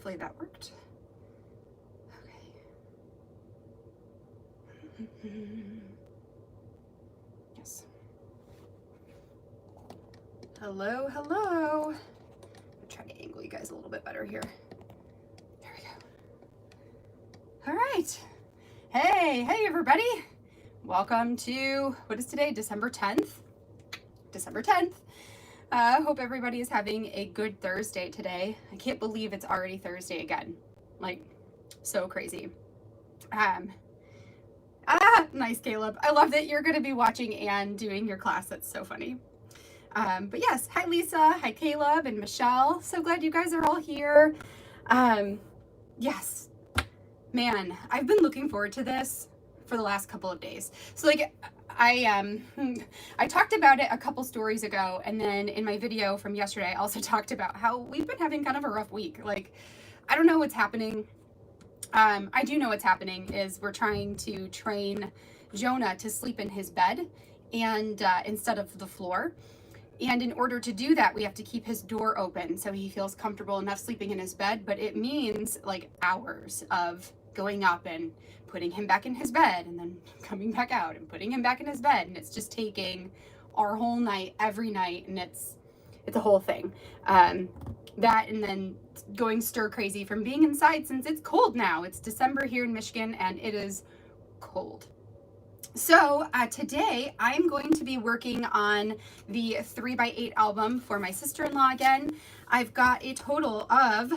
Hopefully that worked. Okay. Yes. Hello, hello. I'll try to angle you guys a little bit better here. There we go. All right. Hey everybody. Welcome to, what is today? December 10th. December 10th. Hope everybody is having a good Thursday today. I can't believe it's already Thursday again. Like, so crazy. Nice, Caleb. I love that you're going to be watching and doing your class. That's so funny. But yes, hi Lisa, hi Caleb and Michelle. So glad you guys are all here. Yes, man, I've been looking forward to this for the last couple of days. So like, I talked about it a couple stories ago, and then in my video from yesterday, I also talked about how we've been having kind of a rough week. Like, I don't know what's happening. I do know what's happening is we're trying to train Jonah to sleep in his bed and instead of the floor. And in order to do that, we have to keep his door open so he feels comfortable enough sleeping in his bed. But it means like hours of going up and putting him back in his bed and then coming back out and putting him back in his bed. And it's just taking our whole night, every night. And it's a whole thing. That and then going stir crazy from being inside since it's cold now. It's December here in Michigan and it is cold. So today I'm going to be working on the 3x8 album for my sister-in-law again. I've got a total of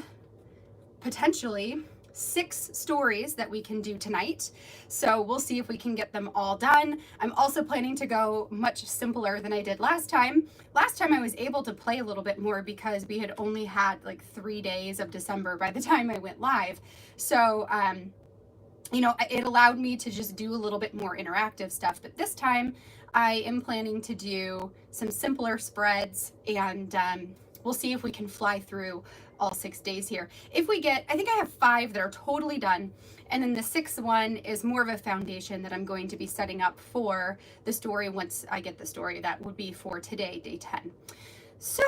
potentially 6 stories that we can do tonight. So we'll see if we can get them all done. I'm also planning to go much simpler than I did last time. Last time I was able to play a little bit more because we had only had like 3 days of December by the time I went live. So, you know, it allowed me to just do a little bit more interactive stuff. But this time I am planning to do some simpler spreads, and we'll see if we can fly through all 6 days here. If we get, I think I have 5 that are totally done. And then the 6th one is more of a foundation that I'm going to be setting up for the story once I get the story. That would be for today, day 10. So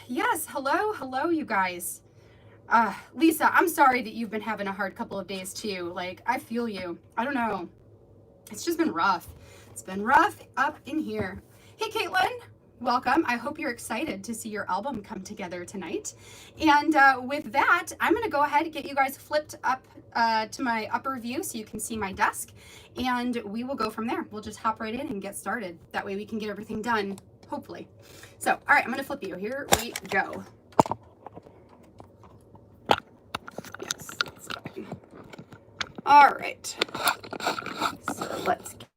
yes, hello, you guys. Lisa, I'm sorry that you've been having a hard couple of days too. Like, I feel you. I don't know. It's just been rough. It's been rough up in here. Hey, Caitlin, welcome. I hope you're excited to see your album come together tonight. And with that, I'm going to go ahead and get you guys flipped up to my upper view so you can see my desk. And we will go from there. We'll just hop right in and get started. That way we can get everything done, hopefully. So, all right, I'm going to flip you. Here we go. Yes, that's fine. All right. So let's get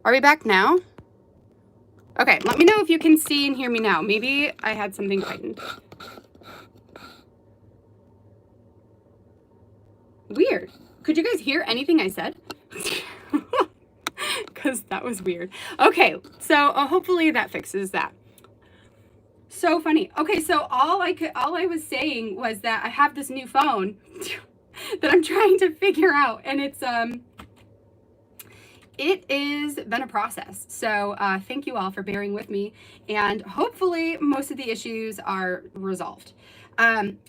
Are we back now? Okay, let me know if you can see and hear me now. Maybe I had something tightened. Weird. Could you guys hear anything I said? Because that was weird. Okay, so hopefully that fixes that. So funny. Okay, so all I was saying was that I have this new phone that I'm trying to figure out, and it is been a process. So thank you all for bearing with me, and hopefully most of the issues are resolved.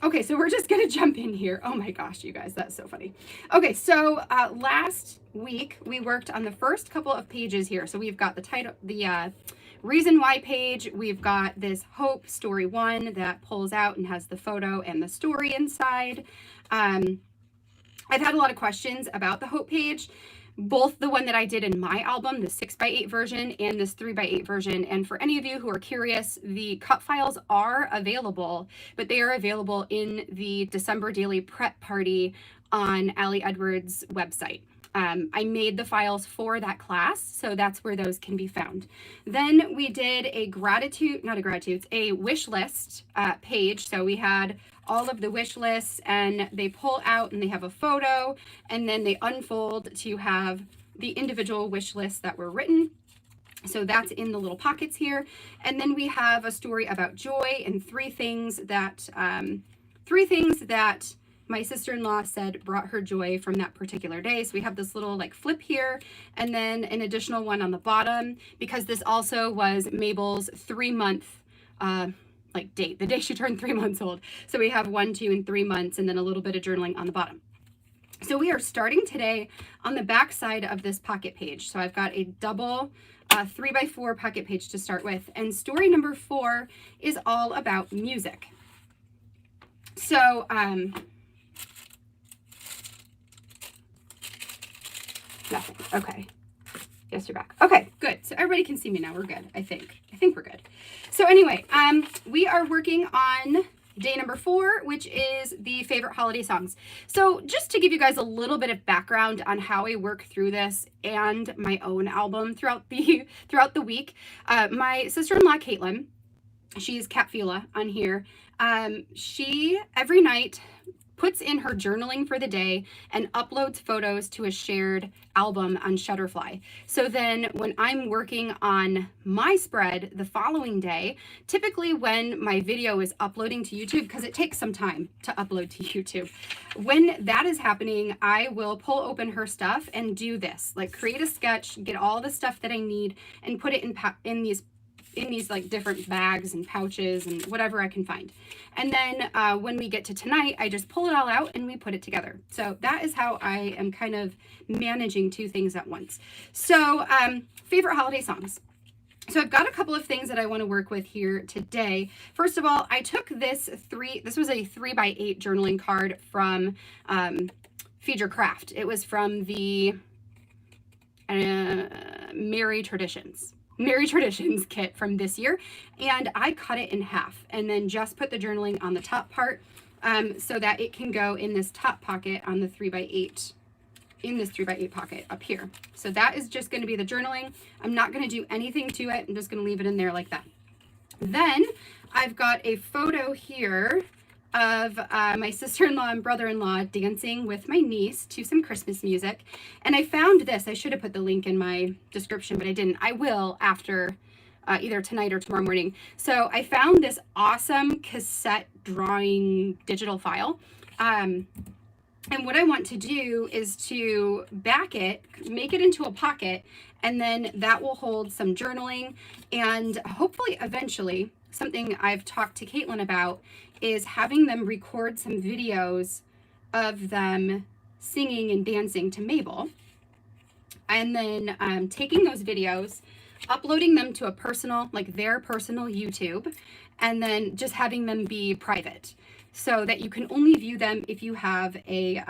Okay, so we're just gonna jump in here. Oh my gosh, you guys, that's so funny. Okay, so last week we worked on the first couple of pages here. So we've got the title, the reason why page. We've got this Hope Story 1 that pulls out and has the photo and the story inside. I've had a lot of questions about the Hope page, both the one that I did in my album, the 6x8 version, and this 3x8 version. And for any of you who are curious, the cut files are available, but they are available in the December Daily Prep Party on Allie Edwards' website. I made the files for that class, so that's where those can be found. Then we did a a wish list page. So we had all of the wish lists, and they pull out and they have a photo, and then they unfold to have the individual wish lists that were written. So that's in the little pockets here. And then we have a story about joy and three things that my sister-in-law said brought her joy from that particular day. So we have this little like flip here, and then an additional one on the bottom, because this also was Mabel's 3-month like date, the day she turned 3 months old. So we have 1, 2, and 3 months, and then a little bit of journaling on the bottom. So we are starting today on the back side of this pocket page. So I've got a double 3x4 pocket page to start with, and story number 4 is all about music. So nothing. Okay. Yes, you're back. Okay, good. So everybody can see me now. We're good, I think. I think we're good. So anyway, we are working on day number 4, which is the favorite holiday songs. So just to give you guys a little bit of background on how I work through this and my own album throughout the week, my sister-in-law Caitlin, she's Catfula on here. She every night puts in her journaling for the day and uploads photos to a shared album on Shutterfly. So then when I'm working on my spread the following day, typically when my video is uploading to YouTube, because it takes some time to upload to YouTube, when that is happening, I will pull open her stuff and do this, like create a sketch, get all the stuff that I need, and put it in these like different bags and pouches and whatever I can find. And then when we get to tonight, I just pull it all out and we put it together. So that is how I am kind of managing 2 things at once. So favorite holiday songs. So I've got a couple of things that I want to work with here today. First of all, I took this was a 3x8 journaling card from Feed Your Craft. It was from the Merry Traditions kit from this year, and I cut it in half and then just put the journaling on the top part so that it can go in this top pocket on the 3x8, in this 3x8 pocket up here. So that is just going to be the journaling. I'm not going to do anything to it. I'm just going to leave it in there like that. Then I've got a photo here of my sister-in-law and brother-in-law dancing with my niece to some Christmas music. And I found this. I should have put the link in my description, but I didn't. I will after either tonight or tomorrow morning. So I found this awesome cassette drawing digital file. And what I want to do is to back it, make it into a pocket, and then that will hold some journaling, and hopefully eventually, something I've talked to Caitlin about is having them record some videos of them singing and dancing to Mabel, and then taking those videos, uploading them to a personal, like their personal YouTube, and then just having them be private so that you can only view them if you have a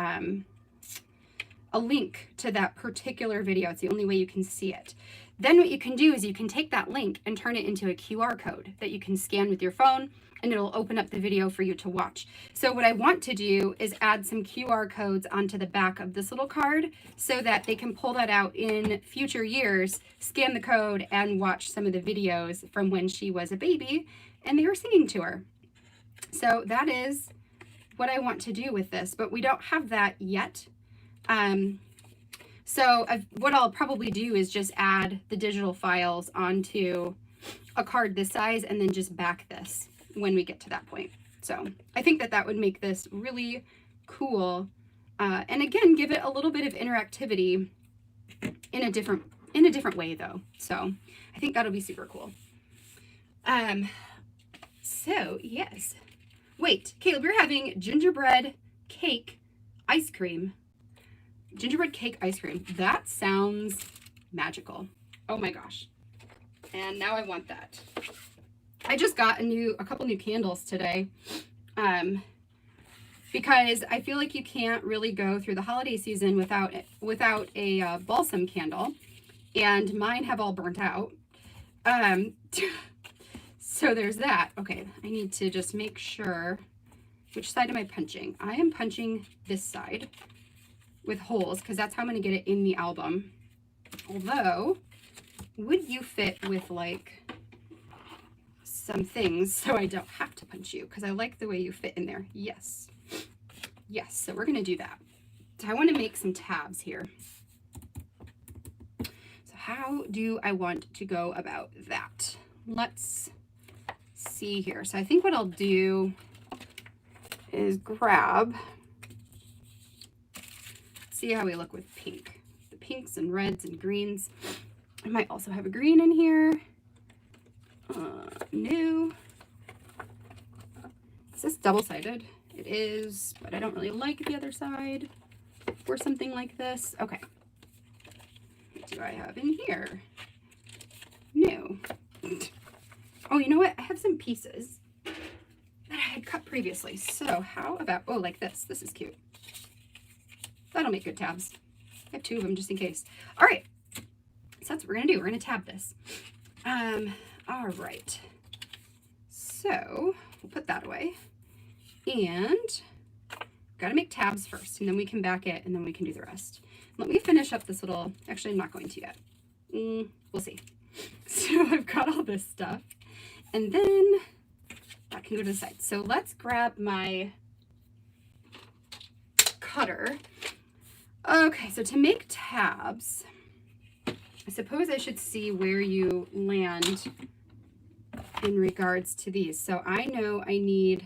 a link to that particular video. It's the only way you can see it. Then what you can do is you can take that link and turn it into a QR code that you can scan with your phone, and it'll open up the video for you to watch. So what I want to do is add some QR codes onto the back of this little card so that they can pull that out in future years, scan the code, and watch some of the videos from when she was a baby and they were singing to her. So that is what I want to do with this, but we don't have that yet. What I'll probably do is just add the digital files onto a card this size and then just back this when we get to that point. So I think that that would make this really cool. And again, give it a little bit of interactivity in a different way though. So I think that'll be super cool. So yes, wait, Caleb, you're having gingerbread cake ice cream. Gingerbread cake ice cream. That sounds magical. Oh my gosh. And now I want that. I just got a couple new candles today. Because I feel like you can't really go through the holiday season without a balsam candle, and mine have all burnt out. So there's that. Okay, I need to just make sure, which side am I punching? I am punching this side with holes because that's how I'm going to get it in the album. Although, would you fit with like some things so I don't have to punch you? Because I like the way you fit in there. Yes. Yes, so we're going to do that. So I want to make some tabs here. So how do I want to go about that? Let's see here. So I think what I'll do is grab, see how we look with pink. The pinks and reds and greens. I might also have a green in here. New. Is this double-sided? It is, but I don't really like the other side for something like this. Okay. What do I have in here? New. Oh, you know what? I have some pieces that I had cut previously. So how about, oh, like this. This is cute. That'll make good tabs. I have two of them just in case. All right. So that's what we're going to do. We're going to tab this. All right. So we'll put that away. And got to make tabs first, and then we can back it, and then we can do the rest. Let me finish up this little, actually I'm not going to yet. We'll see. So I've got all this stuff, and then that can go to the side. So let's grab my cutter. Okay, so to make tabs, I suppose I should see where you land in regards to these. So I know I need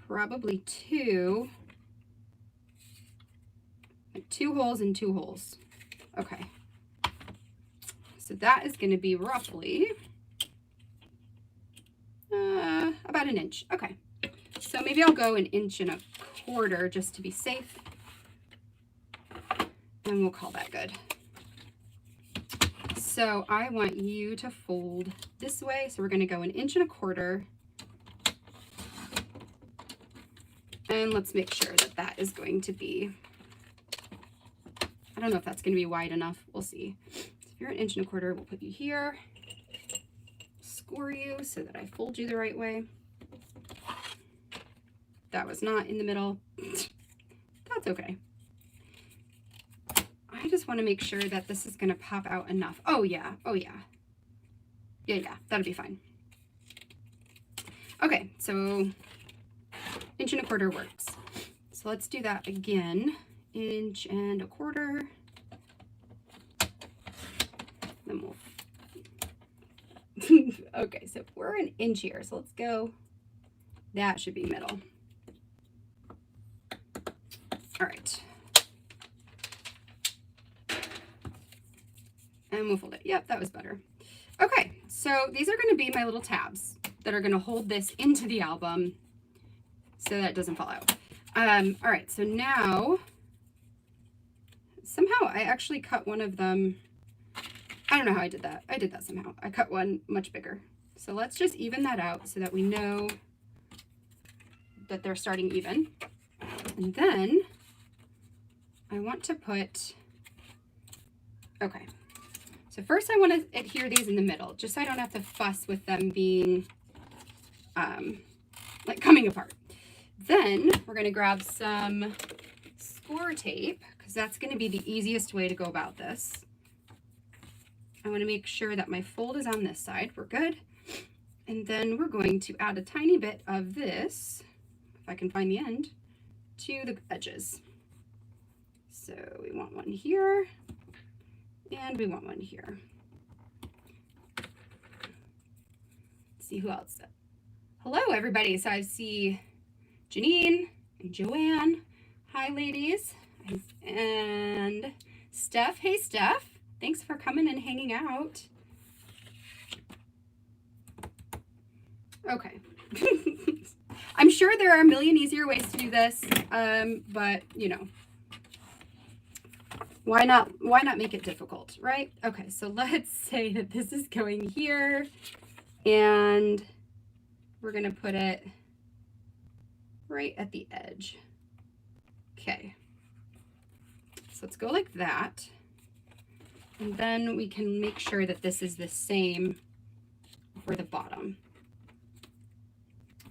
probably two holes and 2 holes. Okay. So that is going to be roughly about 1 inch. Okay. So maybe I'll go 1.25 inches just to be safe. And we'll call that good. So I want you to fold this way. So we're going to go 1.25 inches. And let's make sure that that is going to be, I don't know if that's going to be wide enough. We'll see. So if you're 1.25 inches, we'll put you here, score you so that I fold you the right way. That was not in the middle. That's okay. I just want to make sure that this is going to pop out enough. Oh yeah, oh yeah. Yeah, that'll be fine. Okay, so 1.25 inches works. So let's do that again. 1.25 inches. Then we'll okay, so we're 1 inch here. So let's go. That should be middle. All right. And we'll fold it. Yep, that was better. Okay, so these are going to be my little tabs that are going to hold this into the album so that it doesn't fall out. All right, so now somehow I actually cut one of them. I don't know how I did that. I did that somehow. I cut one much bigger. So let's just even that out so that we know that they're starting even. And then I want to put, okay. So first I want to adhere these in the middle, just so I don't have to fuss with them being like coming apart. Then we're going to grab some score tape, because that's going to be the easiest way to go about this. I want to make sure that my fold is on this side. We're good. And then we're going to add a tiny bit of this, if I can find the end, to the edges. So we want one here, and we want one here. Let's see who else. Hello, everybody. So I see Janine and Joanne. Hi, ladies. And Steph. Hey, Steph. Thanks for coming and hanging out. Okay. I'm sure there are a million easier ways to do this, but you know, why not make it difficult, right? Okay, so let's say that this is going here, and we're gonna put it right at the edge. Okay, so let's go like that, and then we can make sure that this is the same for the bottom.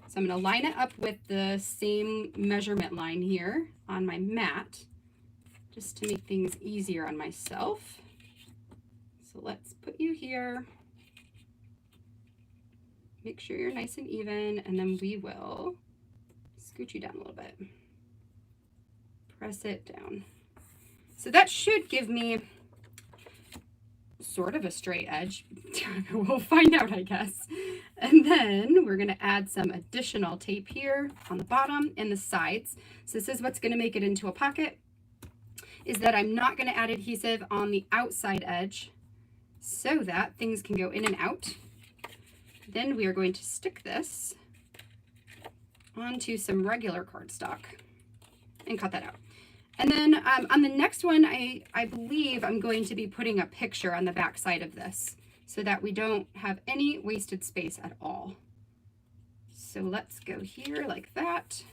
So I'm going to line it up with the same measurement line here on my mat, just to make things easier on myself. So let's put you here. Make sure you're nice and even, and then we will scoot you down a little bit. Press it down. So that should give me sort of a straight edge. We'll find out, I guess. And then we're going to add some additional tape here on the bottom and the sides. So this is what's going to make it into a pocket, is that I'm not going to add adhesive on the outside edge so that things can go in and out. Then we are going to stick this onto some regular cardstock and cut that out. And then on the next one, I believe I'm going to be putting a picture on the back side of this so that we don't have any wasted space at all. So let's go here like that,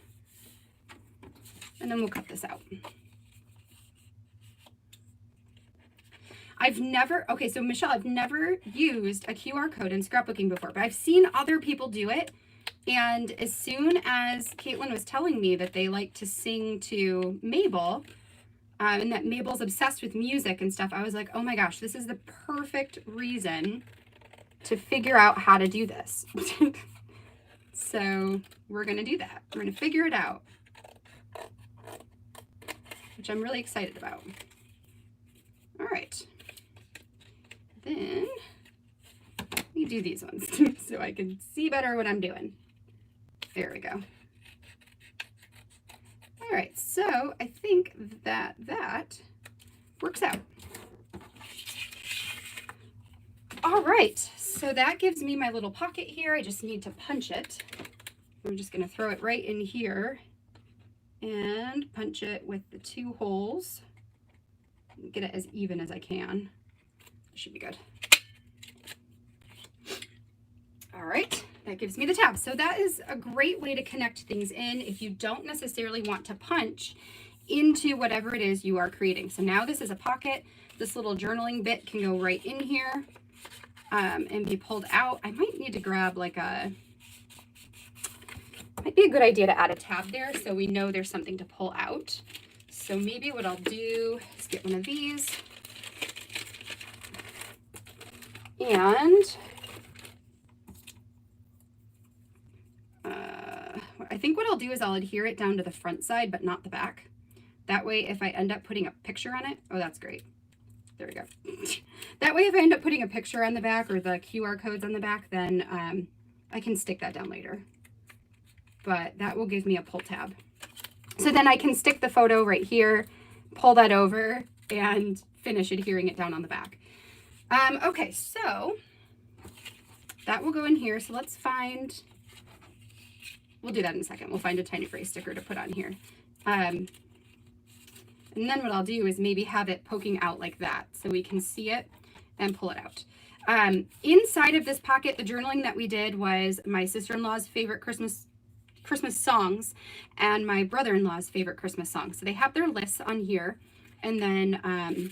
and then we'll cut this out. Okay, so Michelle, I've never used a QR code in scrapbooking before, but I've seen other people do it. And as soon as Caitlin was telling me that they like to sing to Mabel, and that Mabel's obsessed with music and stuff, I was like, oh my gosh, this is the perfect reason to figure out how to do this. So we're going to do that. We're going to figure it out, which I'm really excited about. All right. Then let me do these ones so I can see better what I'm doing. There we go. All right, so I think that works out. All right, so that gives me my little pocket here. I just need to punch it. I'm just gonna throw it right in here and punch it with the 2 holes. Get it as even as I can. Should be good. All right. That gives me the tab. So that is a great way to connect things in if you don't necessarily want to punch into whatever it is you are creating. So now this is a pocket. This little journaling bit can go right in here and be pulled out. I might need to grab like might be a good idea to add a tab there so we know there's something to pull out. So maybe what I'll do is get one of these, and I think what I'll do is I'll adhere it down to the front side, but not the back. That way, if I end up putting a picture on it, oh, that's great. There we go. That way, if I end up putting a picture on the back or the QR codes on the back, then I can stick that down later. But that will give me a pull tab. So then I can stick the photo right here, pull that over, and finish adhering it down on the back. Okay, so that will go in here. So let's find... We'll do that in a second. We'll find a tiny phrase sticker to put on here. And then what I'll do is maybe have it poking out like that so we can see it and pull it out. Inside of this pocket, the journaling that we did was my sister-in-law's favorite Christmas songs and my brother-in-law's favorite Christmas songs. So they have their lists on here. And then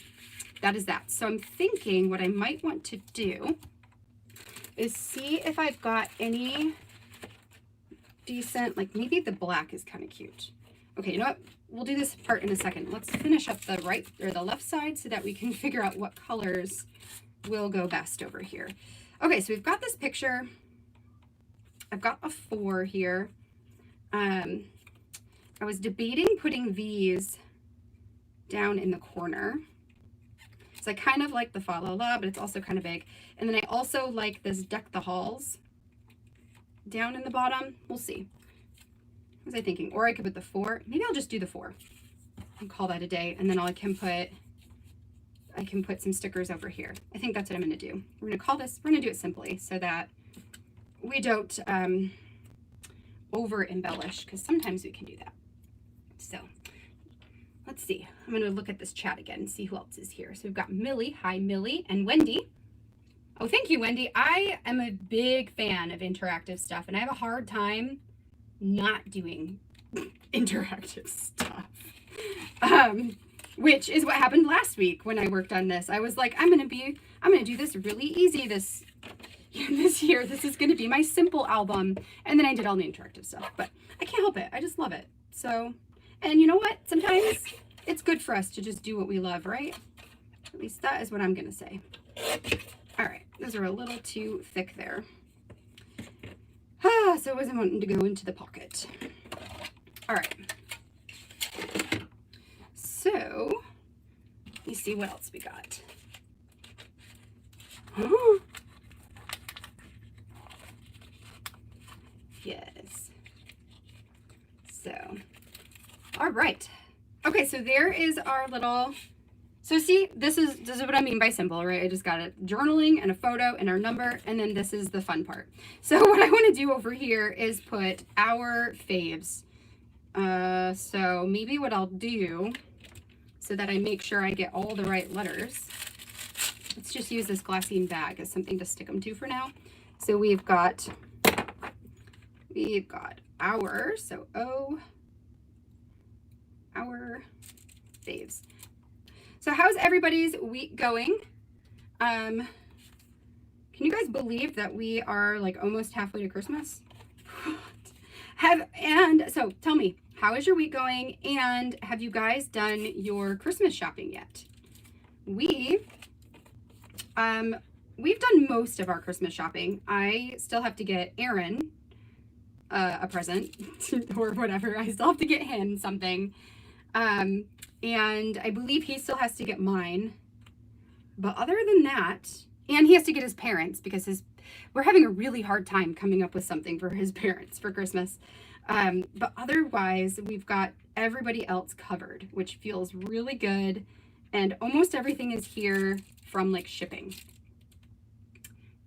that is that. So I'm thinking what I might want to do is see if I've got any decent, like maybe the black is kind of cute. Okay, you know what? We'll do this part in a second. Let's finish up the right or the left side so that we can figure out what colors will go best over here. Okay, so we've got this picture. I've got a 4 here. I was debating putting these down in the corner. So I kind of like the Fa La La, but it's also kind of big. And then I also like this Deck the Halls down in the bottom. We'll see. What was I thinking? Or I could put the 4. Maybe I'll just do the 4 and call that a day. And then I can put some stickers over here. I think that's what I'm going to do. We're going to call this, we're going to do it simply so that we don't over embellish, because sometimes we can do that. So let's see. I'm going to look at this chat again and see who else is here. So we've got Millie. Hi, Millie. And Wendy. Oh, thank you, Wendy. I am a big fan of interactive stuff, and I have a hard time not doing interactive stuff. Which is what happened last week when I worked on this. I was like, I'm going to do this really easy this year. This is going to be my simple album. And then I did all the interactive stuff, but I can't help it. I just love it. So, and you know what? Sometimes it's good for us to just do what we love, right? At least that is what I'm going to say. All right. Those are a little too thick there. So I wasn't wanting to go into the pocket. All right. So let me see what else we got. Oh. Yes. So, all right. Okay, so there is our little, so see, this is what I mean by simple, right? I just got a journaling and a photo and our number, and then this is the fun part. So what I want to do over here is put our faves. So maybe what I'll do, so that I make sure I get all the right letters, let's just use this glassine bag as something to stick them to for now. So we've got our, so O, our faves. So how's everybody's week going? Can you guys believe that we are like almost halfway to Christmas? And so tell me, how is your week going? And have you guys done your Christmas shopping yet? We've done most of our Christmas shopping. I still have to get Aaron a present or whatever. I still have to get him something. And I believe he still has to get mine. But other than that, and he has to get his parents because we're having a really hard time coming up with something for his parents for Christmas. But otherwise, we've got everybody else covered, which feels really good. And almost everything is here from like shipping.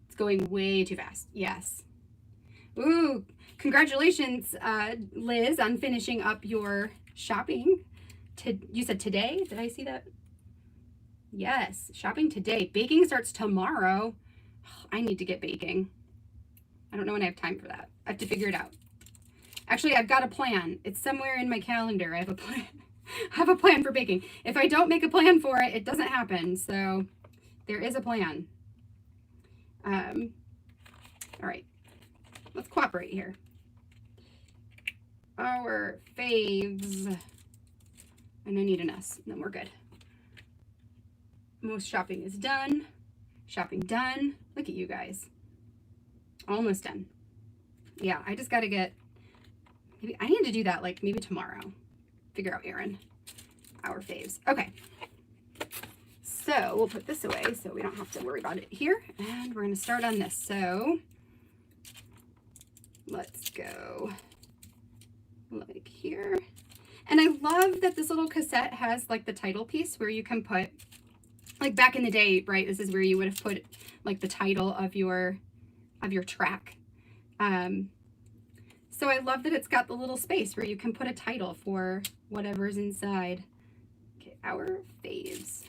It's going way too fast. Yes. Ooh, congratulations, Liz, on finishing up your shopping. You said today? Did I see that? Yes, shopping today. Baking starts tomorrow. I need to get baking. I don't know when I have time for that. I have to figure it out. Actually, I've got a plan. It's somewhere in my calendar. I have a plan. I have a plan for baking. If I don't make a plan for it, it doesn't happen. So there is a plan. All right. Let's cooperate here. Our faves. And I need an S, and then we're good. Most shopping is done. Shopping done. Look at you guys. Almost done. Yeah, I just got to get, maybe I need to do that like maybe tomorrow. Figure out Aaron. Our faves. Okay. So we'll put this away so we don't have to worry about it here. And we're going to start on this. So let's go like here. And I love that this little cassette has like the title piece where you can put, like back in the day, right? This is where you would have put like the title of your track. So I love that it's got the little space where you can put a title for whatever's inside. Okay, our faves.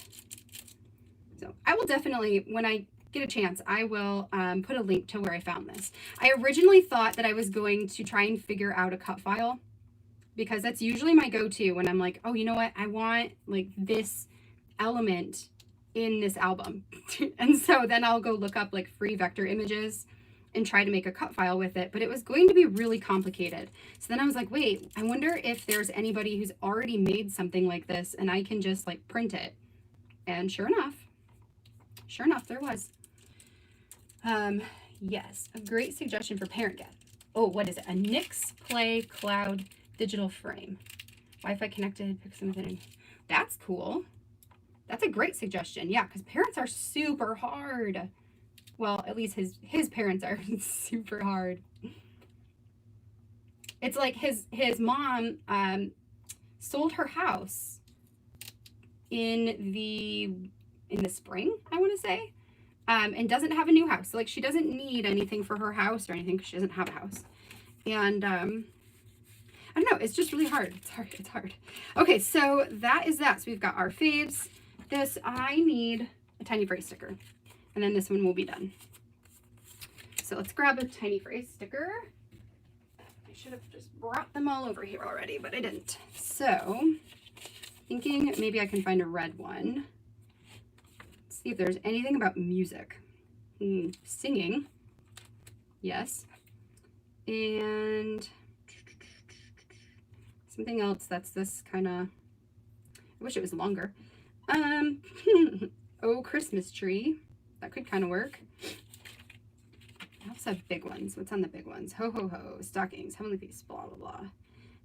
So I will definitely, when I get a chance, I will put a link to where I found this. I originally thought that I was going to try and figure out a cut file, because that's usually my go-to when I'm like, oh, you know what? I want like this element in this album. And so then I'll go look up like free vector images and try to make a cut file with it, but it was going to be really complicated. So then I was like, wait, I wonder if there's anybody who's already made something like this and I can just like print it. And sure enough, there was. Yes, a great suggestion for parent gift. Oh, what is it? A Nix Play Cloud digital frame. Wi-Fi connected, pick something. That's cool. That's a great suggestion. Yeah, because parents are super hard. Well, at least his parents are super hard. It's like his mom sold her house in the spring, I want to say, and doesn't have a new house. So like she doesn't need anything for her house or anything because she doesn't have a house. And I don't know, it's just really hard. It's hard. Okay, so that is that. So we've got our faves. This, I need a tiny phrase sticker. And then this one will be done. So let's grab a tiny phrase sticker. I should have just brought them all over here already, but I didn't. So, thinking maybe I can find a red one. Let's see if there's anything about music. Singing. Yes. And something else that's this kind of, I wish it was longer. Oh, Christmas tree. That could kind of work. I also have big ones. What's on the big ones? Ho, ho, ho. Stockings. Heavenly Feast. Blah, blah, blah.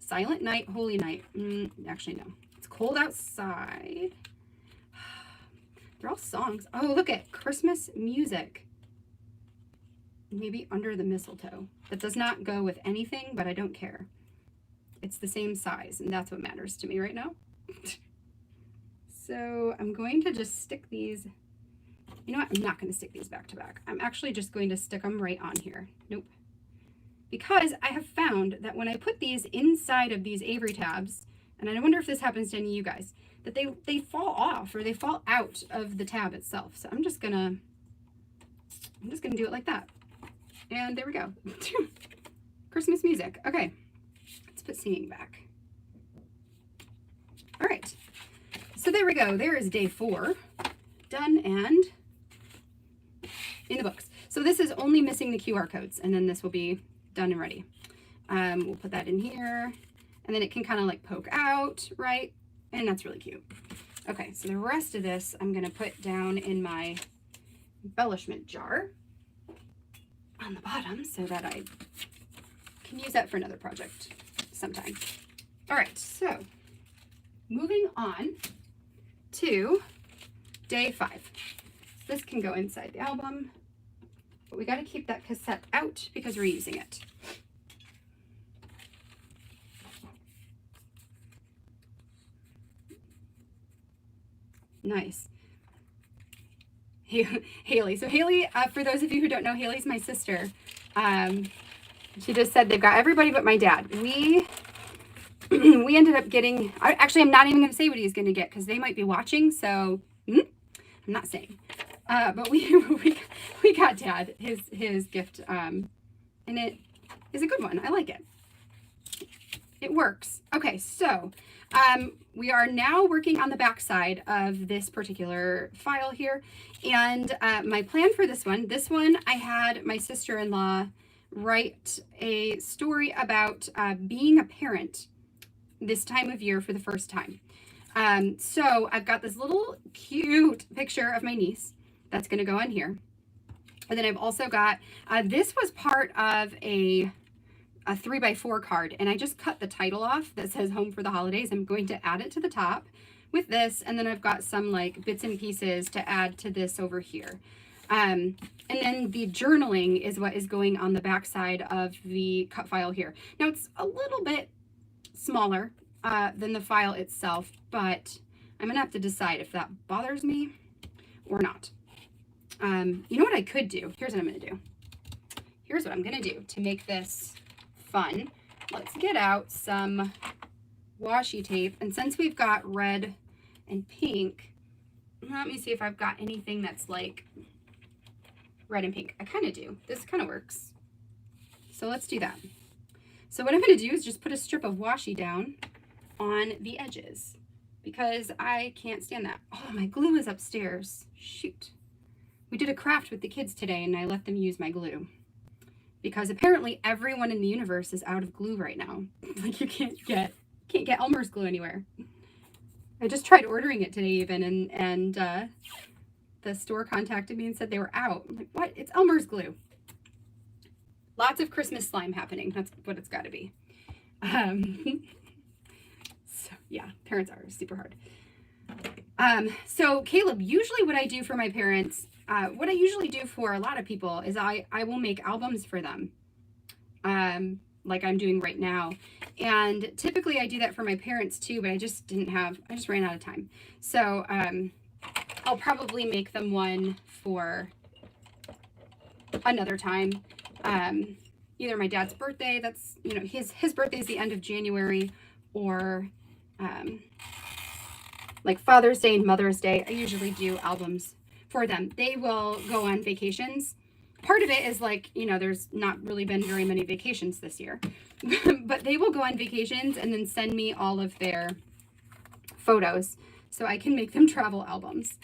Silent Night. Holy Night. Actually, no. It's cold outside. They're all songs. Oh, look at Christmas music. Maybe Under the Mistletoe. That does not go with anything, but I don't care. It's the same size, and that's what matters to me right now. So I'm going to just stick these. You know what? I'm not going to stick these back to back. I'm actually just going to stick them right on here. Nope. Because I have found that when I put these inside of these Avery tabs, and I wonder if this happens to any of you guys, that they fall off or they fall out of the tab itself. So I'm just gonna do it like that. And there we go. Christmas music. Okay. Let's put singing back. All right. So there we go. There is day 4. Done and in the books. So this is only missing the QR codes, and then this will be done and ready. We'll put that in here, and then it can kind of like poke out, right? And that's really cute. Okay, so the rest of this I'm going to put down in my embellishment jar on the bottom so that I can use that for another project sometime. All right, so moving on to day 5. This can go inside the album, but we got to keep that cassette out because we're using it. Nice. Haley. So Haley, for those of you who don't know, Haley's my sister. She just said they've got everybody but my dad. We ended up getting, actually, I'm not even going to say what he's going to get because they might be watching. So I'm not saying. But we got Dad his gift, and it is a good one. I like it. It works. Okay, so we are now working on the back side of this particular file here, and my plan for this one I had my sister-in-law write a story about being a parent this time of year for the first time. So I've got this little cute picture of my niece that's going to go on here. And then I've also got, this was part of a 3x4 card, and I just cut the title off that says Home for the Holidays. I'm going to add it to the top with this, and then I've got some like bits and pieces to add to this over here. And then the journaling is what is going on the back side of the cut file here. Now it's a little bit smaller than the file itself, but I'm gonna have to decide if that bothers me or not. You know what I could do? Here's what I'm gonna do. Here's what I'm gonna do to make this fun. Let's get out some washi tape, and since we've got red and pink, let me see if I've got anything that's like red and pink. I kind of do. This kind of works. So let's do that. So what I'm going to do is just put a strip of washi down on the edges because I can't stand that. Oh, my glue is upstairs. Shoot. We did a craft with the kids today and I let them use my glue because apparently everyone in the universe is out of glue right now. Like you can't get Elmer's glue anywhere. I just tried ordering it today even and the store contacted me and said they were out. I'm like, what? It's Elmer's glue. Lots of Christmas slime happening. That's what it's got to be. So yeah, parents are super hard. So Caleb, usually what I do for my parents, what I usually do for a lot of people is I will make albums for them. Like I'm doing right now. And typically I do that for my parents too, but I just ran out of time. So, I'll probably make them one for another time. Either my dad's birthday, that's, you know, his birthday is the end of January, or like Father's Day and Mother's Day. I usually do albums for them. They will go on vacations. Part of it is like, you know, there's not really been very many vacations this year, but they will go on vacations and then send me all of their photos so I can make them travel albums.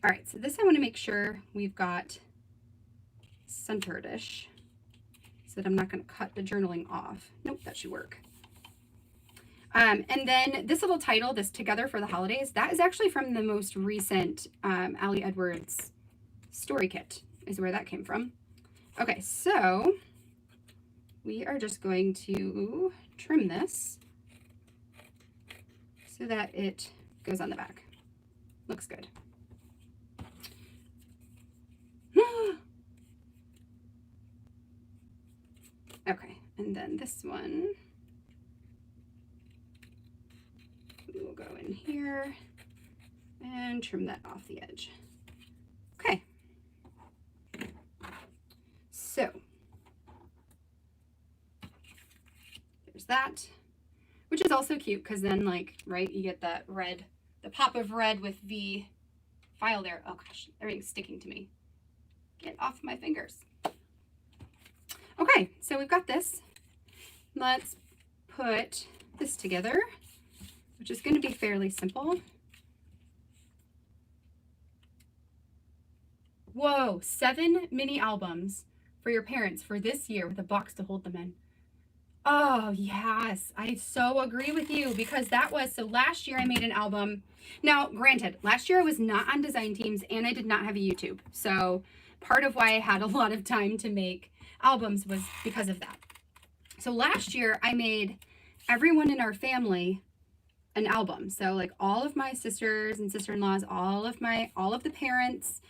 All right, so this I want to make sure we've got centered-ish so that I'm not going to cut the journaling off. Nope, that should work. And then this little title, this Together for the Holidays, that is actually from the most recent Allie Edwards story kit is where that came from. Okay, so we are just going to trim this so that it goes on the back. Looks good. Okay, and then this one, we will go in here and trim that off the edge. Okay. So, there's that, which is also cute because then, like, right, you get that red, the pop of red with the file there. Oh gosh, everything's sticking to me. Get off my fingers. Okay, so we've got this. Let's put this together, which is going to be fairly simple. Whoa, 7 mini albums for your parents for this year with a box to hold them in. Oh, yes, I so agree with you because that was, so last year I made an album. Now, granted, last year I was not on design teams and I did not have a YouTube. So part of why I had a lot of time to make albums was because of that. So last year I made everyone in our family an album. So like all of my sisters and sister-in-laws, all of the parents,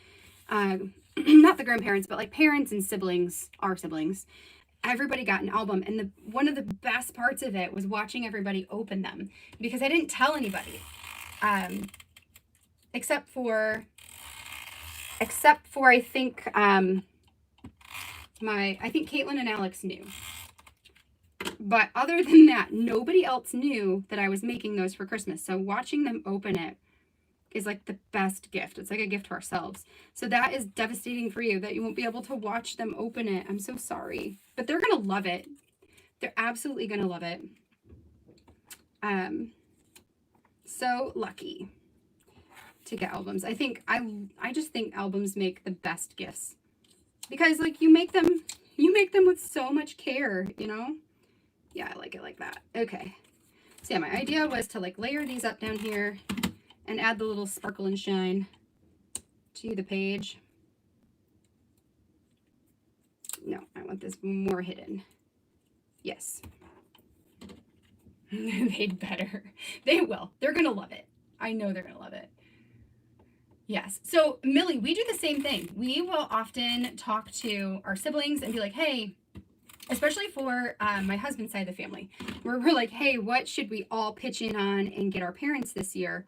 not the grandparents, but like parents and siblings, our siblings, everybody got an album. And one of the best parts of it was watching everybody open them because I didn't tell anybody, except for I think, I think Caitlin and Alex knew. But other than that, nobody else knew that I was making those for Christmas. So watching them open it is like the best gift. It's like a gift to ourselves. So that is devastating for you that you won't be able to watch them open it. I'm so sorry. But they're going to love it. They're absolutely going to love it. So lucky to get albums. I think I just think albums make the best gifts. Because like you make them with so much care, you know? Yeah, I like it like that. Okay. So yeah, my idea was to like layer these up down here and add the little sparkle and shine to the page. No, I want this more hidden. Yes. They'd better. They will. They're going to love it. I know they're going to love it. Yes. So Millie, we do the same thing. We will often talk to our siblings and be like, hey, especially for my husband's side of the family, where we're like, hey, what should we all pitch in on and get our parents this year?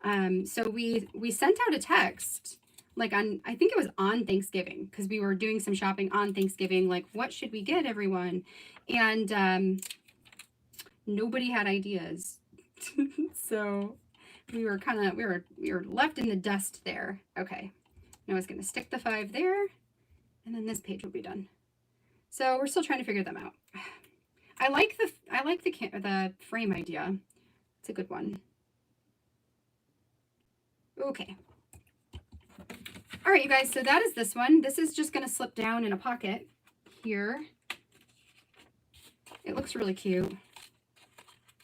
So we sent out a text, like on, I think it was on Thanksgiving, because we were doing some shopping on Thanksgiving, like what should we get everyone? And nobody had ideas. So we were kind of, we were left in the dust there. Okay. Now I was going to stick the 5 there, and then this page will be done. So we're still trying to figure them out. I like the frame idea. It's a good one. Okay. All right, you guys, so that is this one. This is just going to slip down in a pocket here. It looks really cute.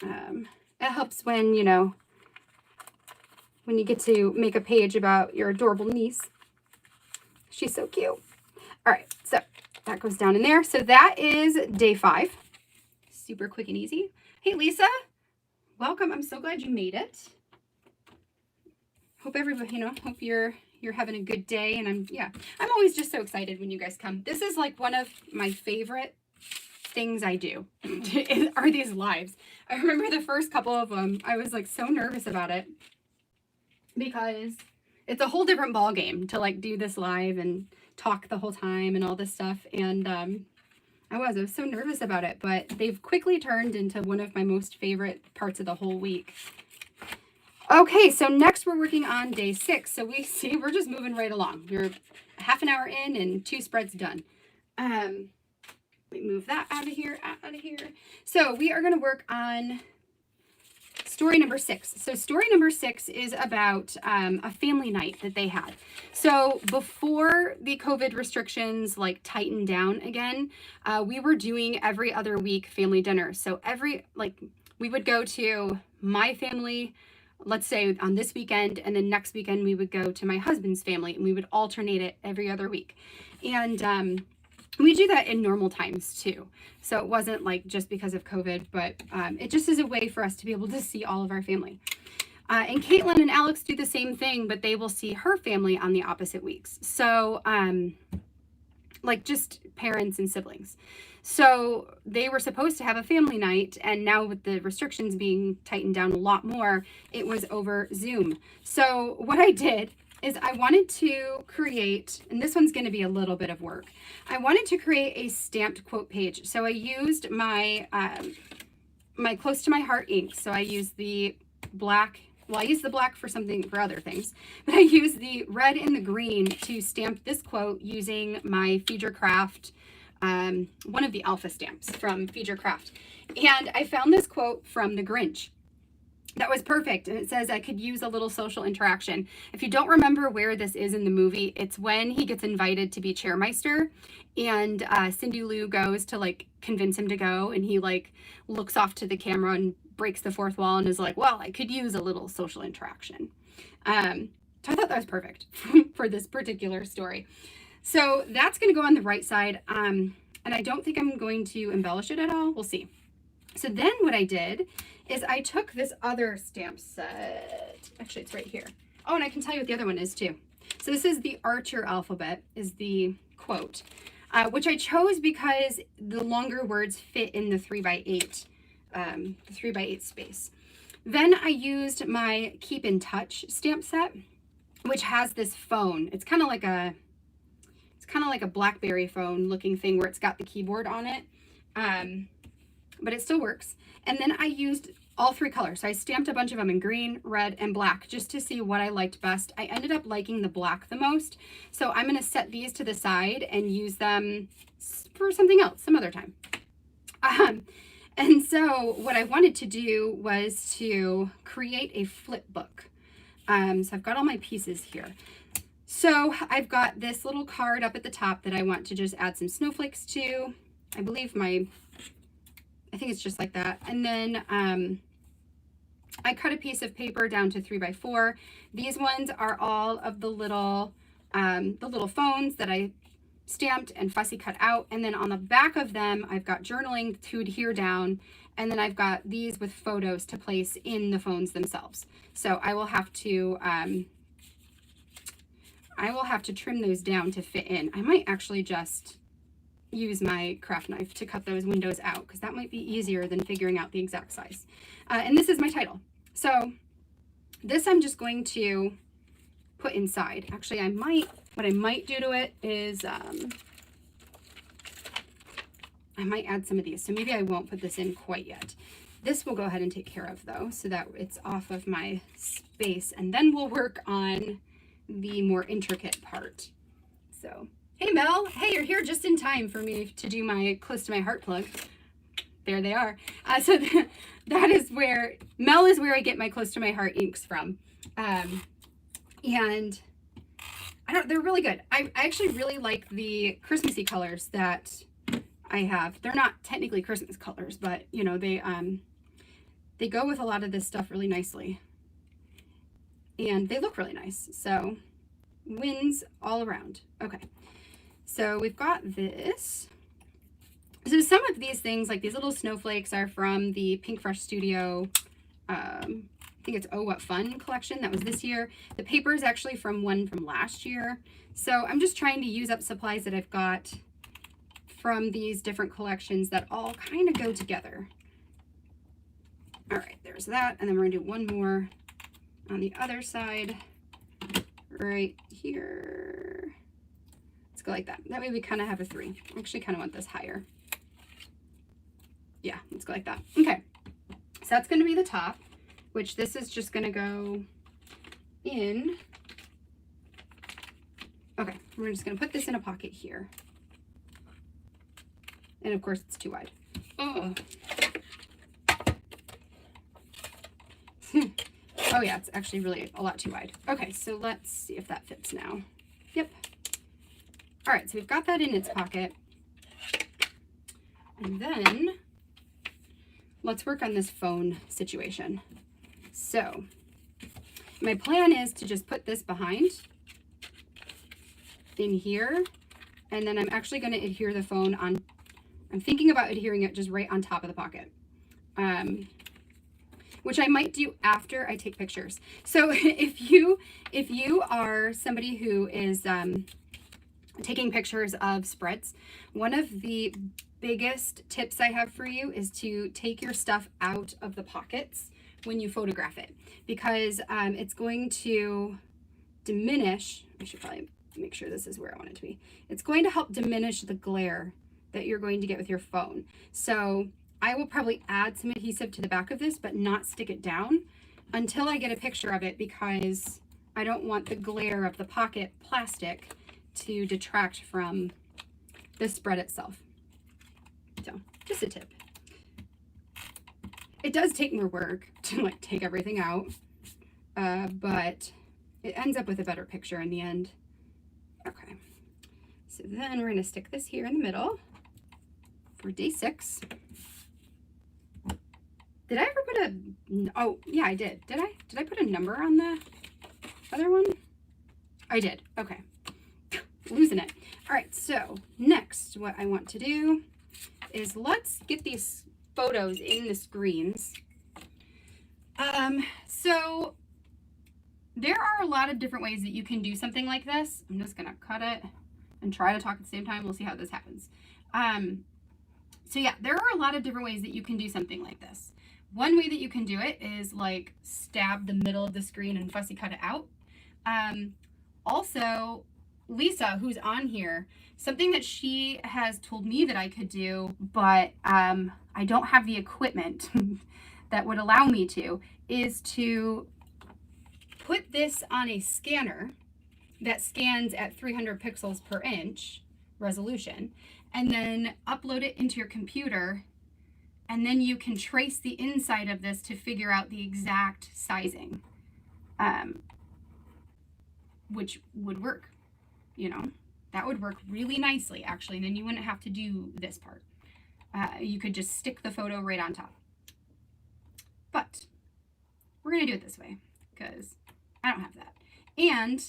It helps when, you know, when you get to make a page about your adorable niece. She's so cute. All right, so that goes down in there. So that is day 5. Super quick and easy. Hey, Lisa, welcome. I'm so glad you made it. Hope everybody, you know, hope you're having a good day. And I'm always just so excited when you guys come. This is like one of my favorite things I do are these lives. I remember the first couple of them, I was like so nervous about it because it's a whole different ball game to like do this live and talk the whole time and all this stuff. And I was so nervous about it, but they've quickly turned into one of my most favorite parts of the whole week. Okay, so next we're working on day 6. So we're just moving right along. We're half an hour in and 2 spreads done. Let me move that out of here, So we are going to work on story number 6. So story number 6 is about a family night that they had. So before the COVID restrictions like tightened down again, we were doing every other week family dinner. So we would go to my family, let's say on this weekend, and then next weekend we would go to my husband's family, and we would alternate it every other week. And we do that in normal times too. So it wasn't like just because of COVID, but it just is a way for us to be able to see all of our family. And Caitlin and Alex do the same thing, but they will see her family on the opposite weeks. So like just parents and siblings. So they were supposed to have a family night, and now with the restrictions being tightened down a lot more, it was over Zoom. So what I did is I wanted to create, and this one's going to be a little bit of work. I wanted to create a stamped quote page. So I used my my Close to My Heart ink. So I used the black. Well, I use the black for other things, but I use the red and the green to stamp this quote using my Feed Your Craft, one of the alpha stamps from Feed Your Craft. And I found this quote from The Grinch that was perfect. And it says, I could use a little social interaction. If you don't remember where this is in the movie, it's when he gets invited to be chairmeister, and Cindy Lou goes to like convince him to go, and he like looks off to the camera and breaks the fourth wall and is like, well, I could use a little social interaction. So I thought that was perfect for this particular story. So that's going to go on the right side. And I don't think I'm going to embellish it at all. We'll see. So then what I did is I took this other stamp set. Actually, it's right here. Oh, and I can tell you what the other one is too. So this is the Archer alphabet, is the quote, which I chose because the longer words fit in the 3x8. The 3x8 space. Then I used my Keep in Touch stamp set, which has this phone. It's kind of like a BlackBerry phone looking thing where it's got the keyboard on it, but it still works. And then I used all 3 colors. So I stamped a bunch of them in green, red, and black just to see what I liked best. I ended up liking the black the most. So I'm going to set these to the side and use them for something else some other time. And so what I wanted to do was to create a flip book. So I've got all my pieces here. So I've got this little card up at the top that I want to just add some snowflakes to. I think it's just like that. And then I cut a piece of paper down to 3x4. These ones are all of the little phones that I stamped and fussy cut out, and then on the back of them I've got journaling to adhere down, and then I've got these with photos to place in the phones themselves. So I will have to trim those down to fit in. I might actually just use my craft knife to cut those windows out, because that might be easier than figuring out the exact size. And this is my title. So this I'm just going to put inside. Actually, what I might do to it is I might add some of these. So maybe I won't put this in quite yet. This we'll go ahead and take care of though, so that it's off of my space. And then we'll work on the more intricate part. So, hey Mel, hey, you're here just in time for me to do my Close to My Heart plug. there they are. So that is where, Mel is where I get my Close to My Heart inks from. And they're really good. I actually really like the Christmassy colors that I have. They're not technically Christmas colors, but you know, they go with a lot of this stuff really nicely. And they look really nice. So wins all around. Okay. So we've got this. So some of these things, like these little snowflakes, are from the Pink Fresh Studio, I think it's Oh What Fun collection. That was this year. The paper is actually from one from last year. So I'm just trying to use up supplies that I've got from these different collections that all kind of go together. All right, there's that. And then we're gonna do one more on the other side right here. Let's go like that. That way we kind of have a 3. I actually kind of want this higher. Yeah, let's go like that. Okay, so that's going to be the top, which this is just going to go in. Okay, we're just going to put this in a pocket here. And of course it's too wide. Oh. Oh yeah, it's actually really a lot too wide. Okay, so let's see if that fits now. Yep. All right, so we've got that in its pocket. And then let's work on this phone situation. So my plan is to just put this behind in here, and then I'm actually going to adhere the phone on, I'm thinking about adhering it just right on top of the pocket. Which I might do after I take pictures. So if you are somebody who is taking pictures of spreads, one of the biggest tips I have for you is to take your stuff out of the pockets when you photograph it, because it's going to diminish, I should probably make sure this is where I want it to be. It's going to help diminish the glare that you're going to get with your phone. So I will probably add some adhesive to the back of this, but not stick it down until I get a picture of it, because I don't want the glare of the pocket plastic to detract from the spread itself. So just a tip. It does take more work to like take everything out, but it ends up with a better picture in the end. Okay, so then we're going to stick this here in the middle for day 6. Did I ever put a, oh yeah, I did. Did I put a number on the other one? I did. Okay. Losing it. All right, so next what I want to do is let's get these photos in the screens. So there are a lot of different ways that you can do something like this. I'm just gonna cut it and try to talk at the same time. We'll see how this happens. So yeah, there are a lot of different ways that you can do something like this. One way that you can do it is like stab the middle of the screen and fussy cut it out. Also, Lisa, who's on here, something that she has told me that I could do, but I don't have the equipment that would allow me to, is to put this on a scanner that scans at 300 pixels per inch resolution, and then upload it into your computer, and then you can trace the inside of this to figure out the exact sizing, which would work, you know. That would work really nicely, actually, and then you wouldn't have to do this part. You could just stick the photo right on top. But we're going to do it this way because I don't have that. And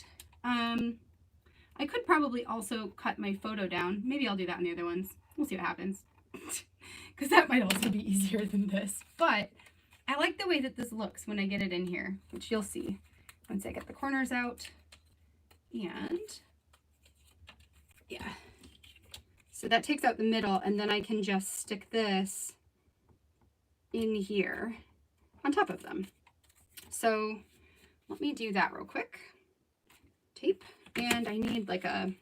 I could probably also cut my photo down. Maybe I'll do that on the other ones. We'll see what happens. Because that might also be easier than this. But I like the way that this looks when I get it in here, which you'll see once I get the corners out. And yeah, so that takes out the middle, and then I can just stick this in here on top of them. So let me do that real quick. Tape, and I need like a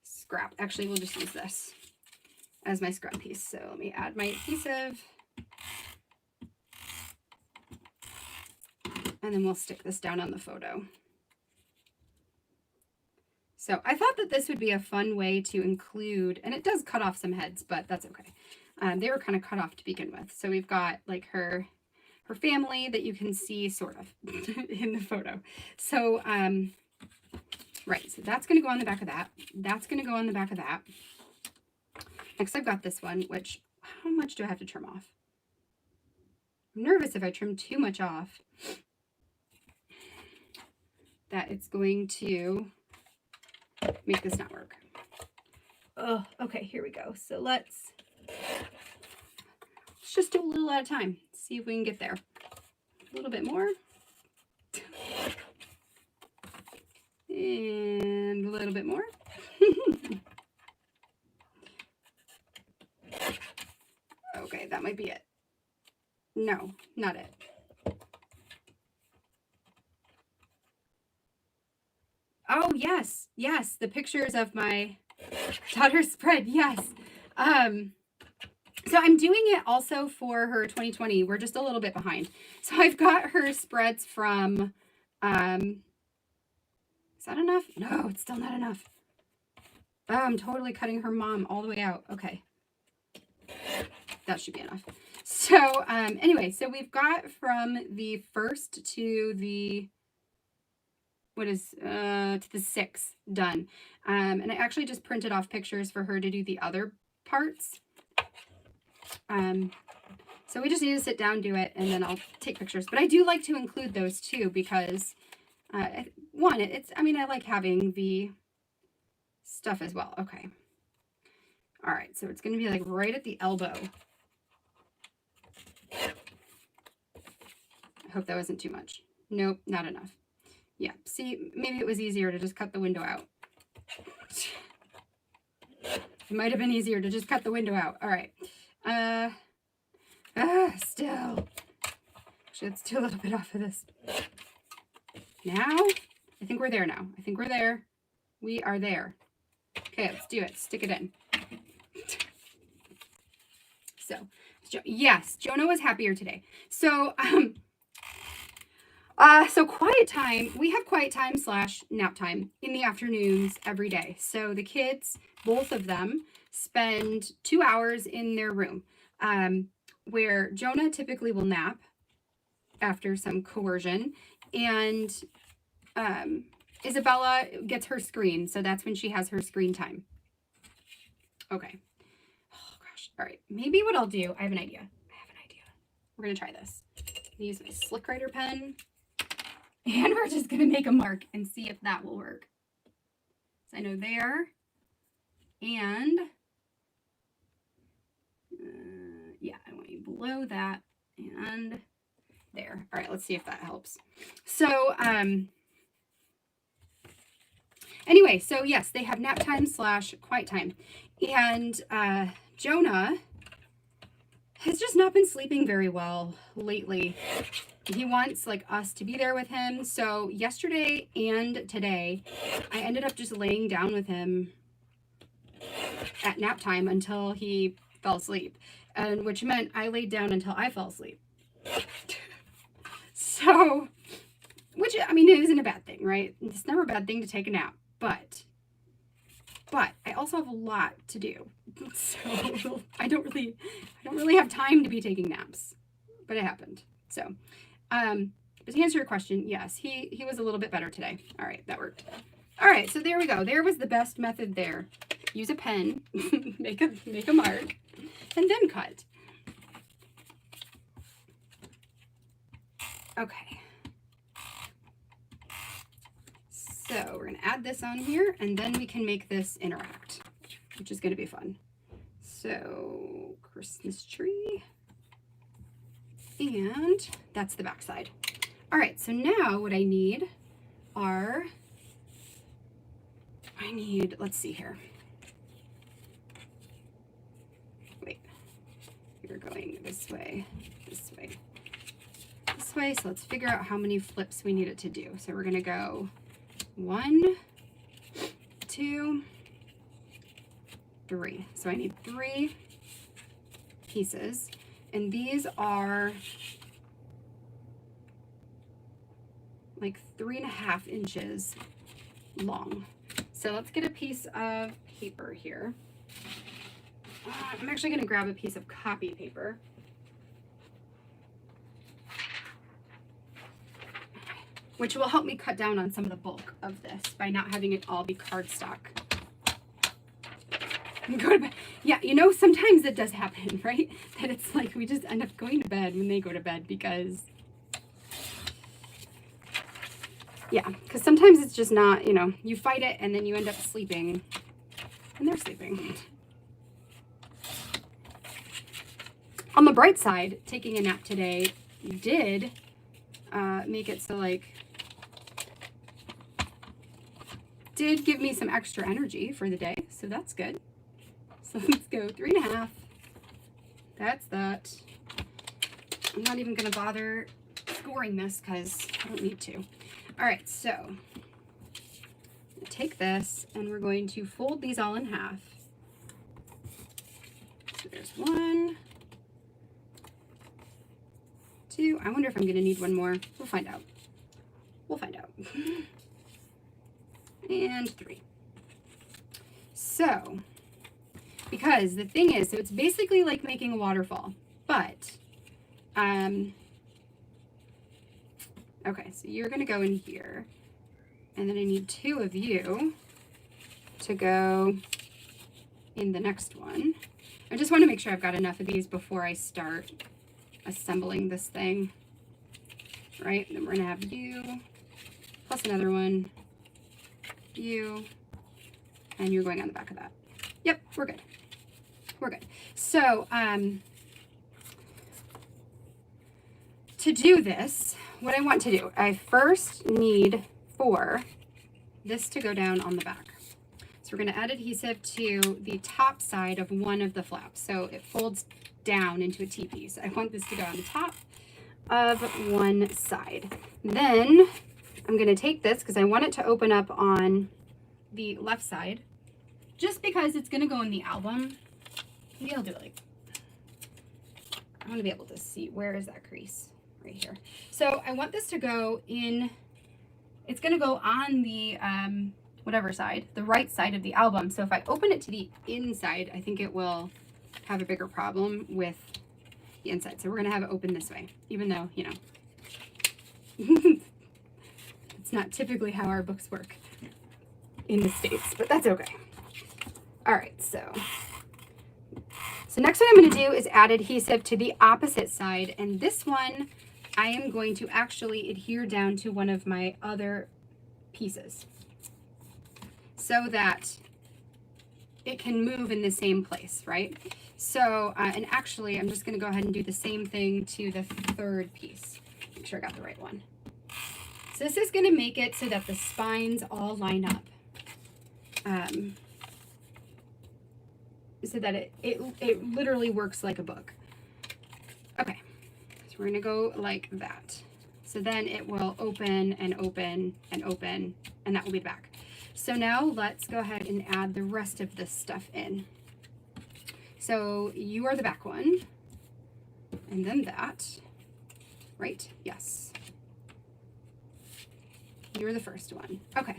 scrap. Actually, we'll just use this as my scrap piece. So let me add my adhesive, and then we'll stick this down on the photo. So I thought that this would be a fun way to include, and it does cut off some heads, but that's okay. They were kind of cut off to begin with. So we've got like her family that you can see sort of in the photo. So, right, so that's going to go on the back of that. That's going to go on the back of that. Next, I've got this one, which, how much do I have to trim off? I'm nervous if I trim too much off that it's going to make this not work. Oh, okay, here we go. So let's just do a little at a time. See if we can get there. A little bit more. And a little bit more. Okay, that might be it. No, not it. Oh, yes, yes, the pictures of my daughter's spread, yes. So I'm doing it also for her 2020. We're just a little bit behind. So I've got her spreads from, is that enough? No, it's still not enough. Oh, I'm totally cutting her mom all the way out. Okay. That should be enough. So anyway, so we've got from the 1st to the, to the 6th done. And I actually just printed off pictures for her to do the other parts. So we just need to sit down, do it, and then I'll take pictures. But I do like to include those too because, one, I like having the stuff as well. Okay. All right, so it's going to be like right at the elbow. I hope that wasn't too much. Nope, not enough. Yeah, see, maybe it was easier to just cut the window out. It might have been easier to just cut the window out. All right. Still. Actually, let's do a little bit off of this. Now, I think we're there now. I think we're there. We are there. Okay, let's do it. Stick it in. So, yes, Jonah was happier today. So, so quiet time, we have quiet time / nap time in the afternoons every day. So the kids, both of them, spend 2 hours in their room, where Jonah typically will nap after some coercion, and Isabella gets her screen. So that's when she has her screen time. Okay. Oh gosh. All right. Maybe what I'll do, I have an idea. We're going to try this. I'm going to use my Slick Writer pen. And we're just going to make a mark and see if that will work. So I know there. And yeah, I want you below that and there. All right, let's see if that helps. So anyway, so yes, they have nap time / quiet time. And Jonah has just not been sleeping very well lately. He wants like us to be there with him. So yesterday and today, I ended up just laying down with him at nap time until he fell asleep, and which meant I laid down until I fell asleep. So, which, I mean, it isn't a bad thing, right? It's never a bad thing to take a nap, but I also have a lot to do. So I don't really have time to be taking naps, but it happened. So, but to answer your question, yes, he was a little bit better today. All right, that worked. All right, so there we go. There was the best method there. Use a pen, make a mark, and then cut. Okay. So we're going to add this on here, and then we can make this interact, which is going to be fun. So Christmas tree, and that's the back side. All right, so now what I need are, let's see here. Wait, you're going this way, this way, this way. So let's figure out how many flips we need it to do. So we're going to go 1, 2, 3. So I need 3 pieces, and these are like 3.5 inches long. So let's get a piece of paper here. I'm actually going to grab a piece of copy paper. Which will help me cut down on some of the bulk of this by not having it all be cardstock. Go to bed. Yeah, you know, sometimes it does happen, right? That it's like we just end up going to bed when they go to bed because, yeah, because sometimes it's just not, you know, you fight it and then you end up sleeping and they're sleeping. On the bright side, taking a nap today did make it so, like, did give me some extra energy for the day, so that's good. So let's go 3.5. That's that. I'm not even going to bother scoring this because I don't need to. All right, so take this and we're going to fold these all in half. So there's 1, 2. I wonder if I'm going to need one more. We'll find out. We'll find out. And 3. So, because the thing is, so it's basically like making a waterfall, but, okay, so you're going to go in here, and then I need 2 of you to go in the next one. I just want to make sure I've got enough of these before I start assembling this thing, right? Then we're going to have you, plus another one, you, and you're going on the back of that. Yep, we're good. We're good. So, to do this, what I want to do, I first need for this to go down on the back. So we're going to add adhesive to the top side of one of the flaps. So it folds down into a T-piece. I want this to go on the top of one side. Then I'm going to take this because I want it to open up on the left side, just because it's going to go in the album. Maybe I'll do it like, I want to be able to see, where is that crease? Right here. So I want this to go in, it's going to go on the whatever side, the right side of the album. So if I open it to the inside, I think it will have a bigger problem with the inside. So we're going to have it open this way, even though, you know, it's not typically how our books work in the States, but that's okay. All right, so next what I'm going to do is add adhesive to the opposite side, and this one I am going to actually adhere down to one of my other pieces so that it can move in the same place, right? So, and actually I'm just going to go ahead and do the same thing to the third piece. Make sure I got the right one. So this is going to make it so that the spines all line up. So that it literally works like a book. Okay, so we're gonna go like that. So then it will open and open and open, and that will be the back. So now let's go ahead and add the rest of this stuff in. So you are the back one, and then that, right? Yes. You're the first one. Okay.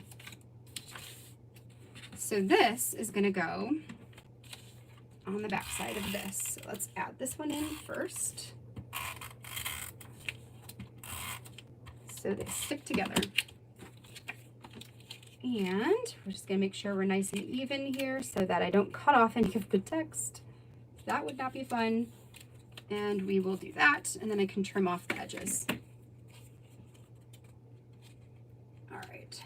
So this is gonna go on the back side of this. So let's add this one in first. So they stick together. And we're just gonna make sure we're nice and even here so that I don't cut off any of the text. That would not be fun. And we will do that, and then I can trim off the edges. All right.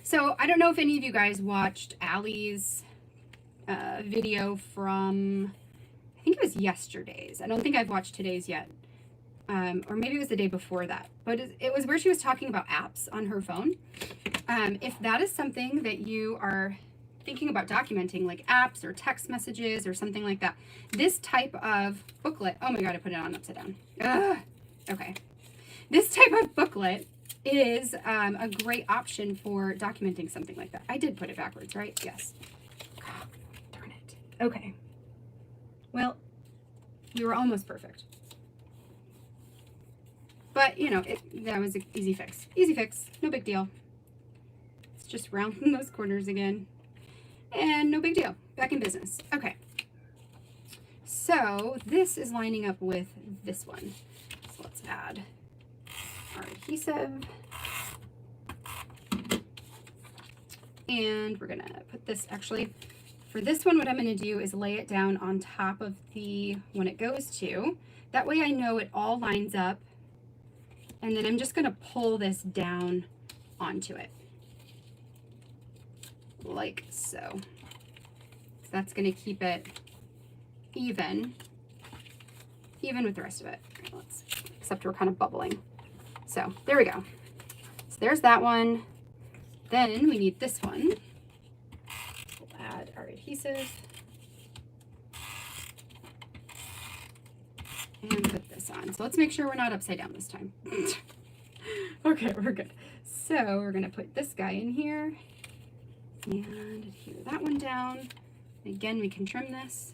So I don't know if any of you guys watched Allie's video from, I think it was yesterday's. I don't think I've watched today's yet. Or maybe it was the day before that. But it was where she was talking about apps on her phone. If that is something that you are thinking about documenting, like apps or text messages or something like that, this type of booklet, oh my God, I put it on upside down. Ugh. Okay. This type of booklet is a great option for documenting something like that. I did put it backwards, right? Yes. God, darn it. Okay. Well, we were almost perfect. But, you know, that was an easy fix. Easy fix. No big deal. Let's just round those corners again. And no big deal. Back in business. Okay. So this is lining up with this one. So let's add our adhesive. And we're gonna put this, actually, for this one, what I'm gonna do is lay it down on top of the one it goes to. That way I know it all lines up. And then I'm just gonna pull this down onto it. Like so. So that's gonna keep it even with the rest of it. Except we're kind of bubbling. So there we go. So there's that one. Then we need this one. We'll add our adhesive. And put this on. So let's make sure we're not upside down this time. Okay, we're good. So we're gonna put this guy in here and adhere that one down. Again, we can trim this.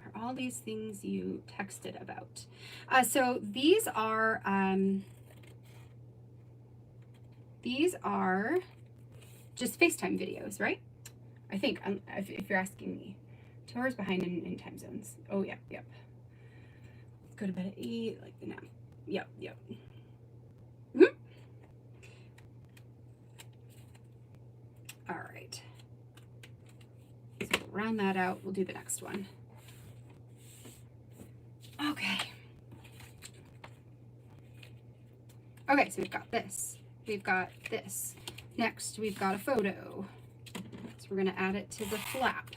Are all these things you texted about? So these are just FaceTime videos, right? I think, if you're asking me. 2 hours behind in time zones. Oh, yeah, yep. Let's go to bed at 8, like the nap. Yep. Mm-hmm. All right. So we'll round that out. We'll do the next one. Okay. Okay, so we've got this. We've got this. Next, we've got a photo. So we're going to add it to the flap.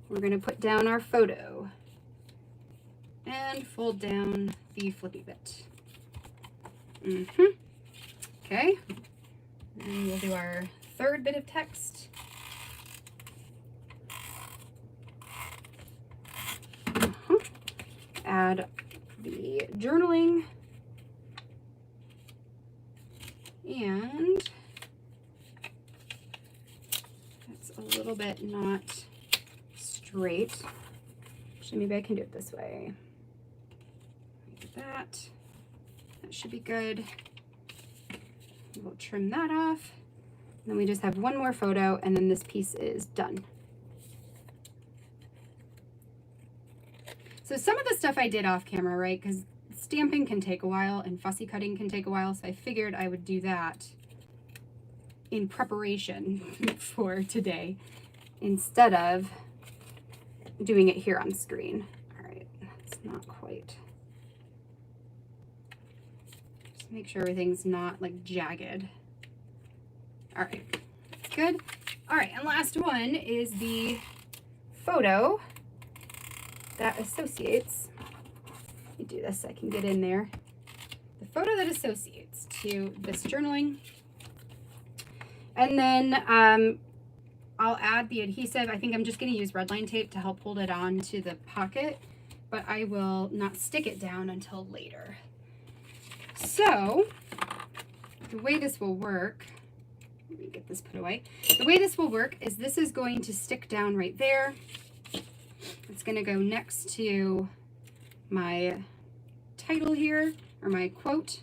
We're going to put down our photo and fold down the flippy bit. Okay. And we'll do our third bit of text. Add the journaling. And that's a little bit not straight. Actually, maybe I can do it this way. Like that. That should be good. We'll trim that off. And then we just have one more photo, and then this piece is done. So some of the stuff I did off camera, right? Because stamping can take a while and fussy cutting can take a while, so I figured I would do that in preparation for today instead of doing it here on screen. All right, it's not quite. Just make sure everything's not like jagged. All right, good. All right, and last one is the photo that associates. Let me do this so I can get in there. The photo that associates to this journaling. And then I'll add the adhesive. I think I'm just going to use redline tape to help hold it on to the pocket, but I will not stick it down until later. So the way this will work, let me get this put away. The way this will work is this is going to stick down right there. It's going to go next to my title here, or my quote.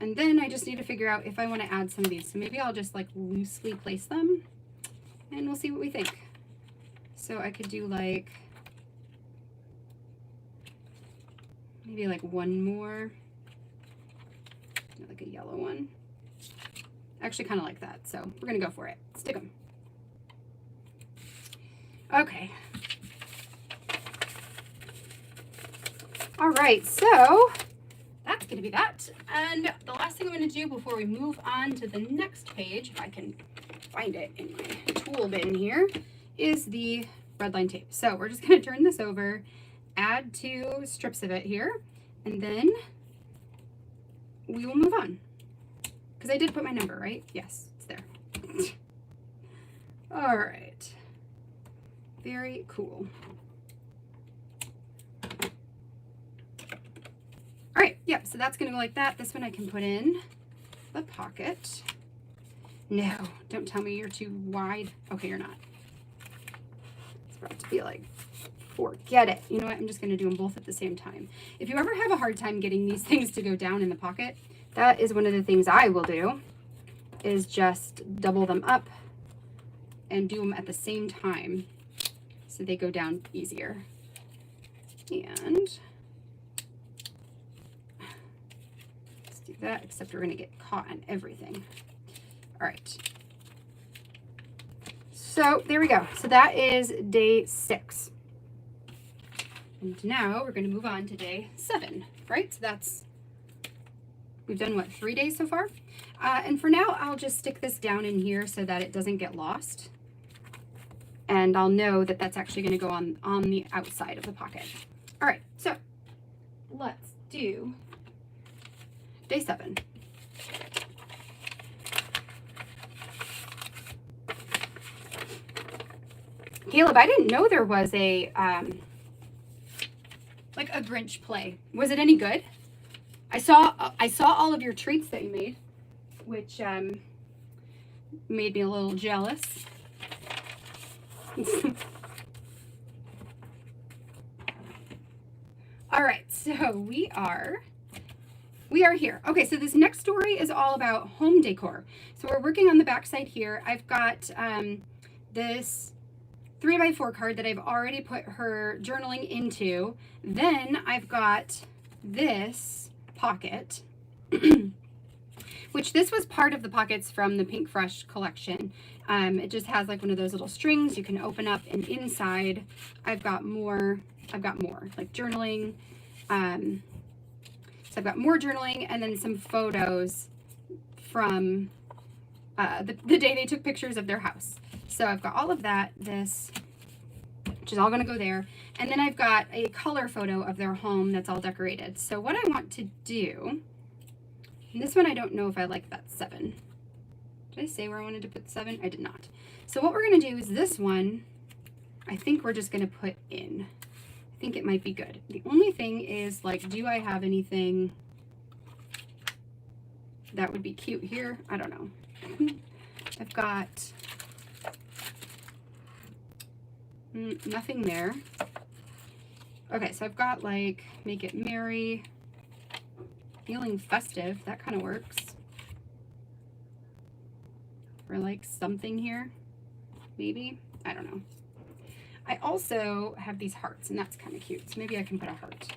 And then I just need to figure out if I want to add some of these. So maybe I'll just like loosely place them and we'll see what we think. So I could do like, maybe like one more, like a yellow one. I actually kind of like that. So we're going to go for it. Stick them. Okay. All right, so that's going to be that. And the last thing I'm going to do before we move on to the next page, if I can find it in my tool bin here, is the redline tape. So we're just going to turn this over, add 2 strips of it here, and then we will move on. Because I did put my number, right? Yes, it's there. All right. Very cool. All right, yep, so that's gonna go like that. This one I can put in the pocket. No, don't tell me you're too wide. Okay, you're not. It's about to be like forget it. You know what? I'm just going to do them both at the same time. If you ever have a hard time getting these things to go down in the pocket, that is one of the things I will do, is just double them up and do them at the same time so they go down easier. And let's do that, except we're going to get caught on everything. All right. So there we go. So that is day 6. And now we're going to move on to day 7, right? So that's, we've done what, 3 days so far? And for now, I'll just stick this down in here so that it doesn't get lost. And I'll know that that's actually going to go on the outside of the pocket. All right, so let's do day 7. Caleb, I didn't know there was a like a Grinch play. Was it any good? I saw all of your treats that you made, which made me a little jealous. All right, so we are here. Okay, so this next story is all about home decor. So we're working on the back side here. I've got this 3x4 card that I've already put her journaling into. Then I've got this pocket, which this was part of the pockets from the Pink Fresh collection. It just has like one of those little strings you can open up, and inside I've got more like journaling. So I've got more journaling and then some photos from the day they took pictures of their house. So I've got all of that, this, which is all going to go there. And then I've got a color photo of their home that's all decorated. So what I want to do, and this one I don't know if I like that 7. Did I say where I wanted to put 7? I did not. So what we're going to do is this one, I think we're just going to put in. I think it might be good. The only thing is, like, do I have anything that would be cute here? I don't know. I've got nothing there. Okay, so I've got like make it merry, feeling festive. That kind of works. Or like something here, maybe. I don't know. I also have these hearts, and that's kind of cute. So maybe I can put a heart.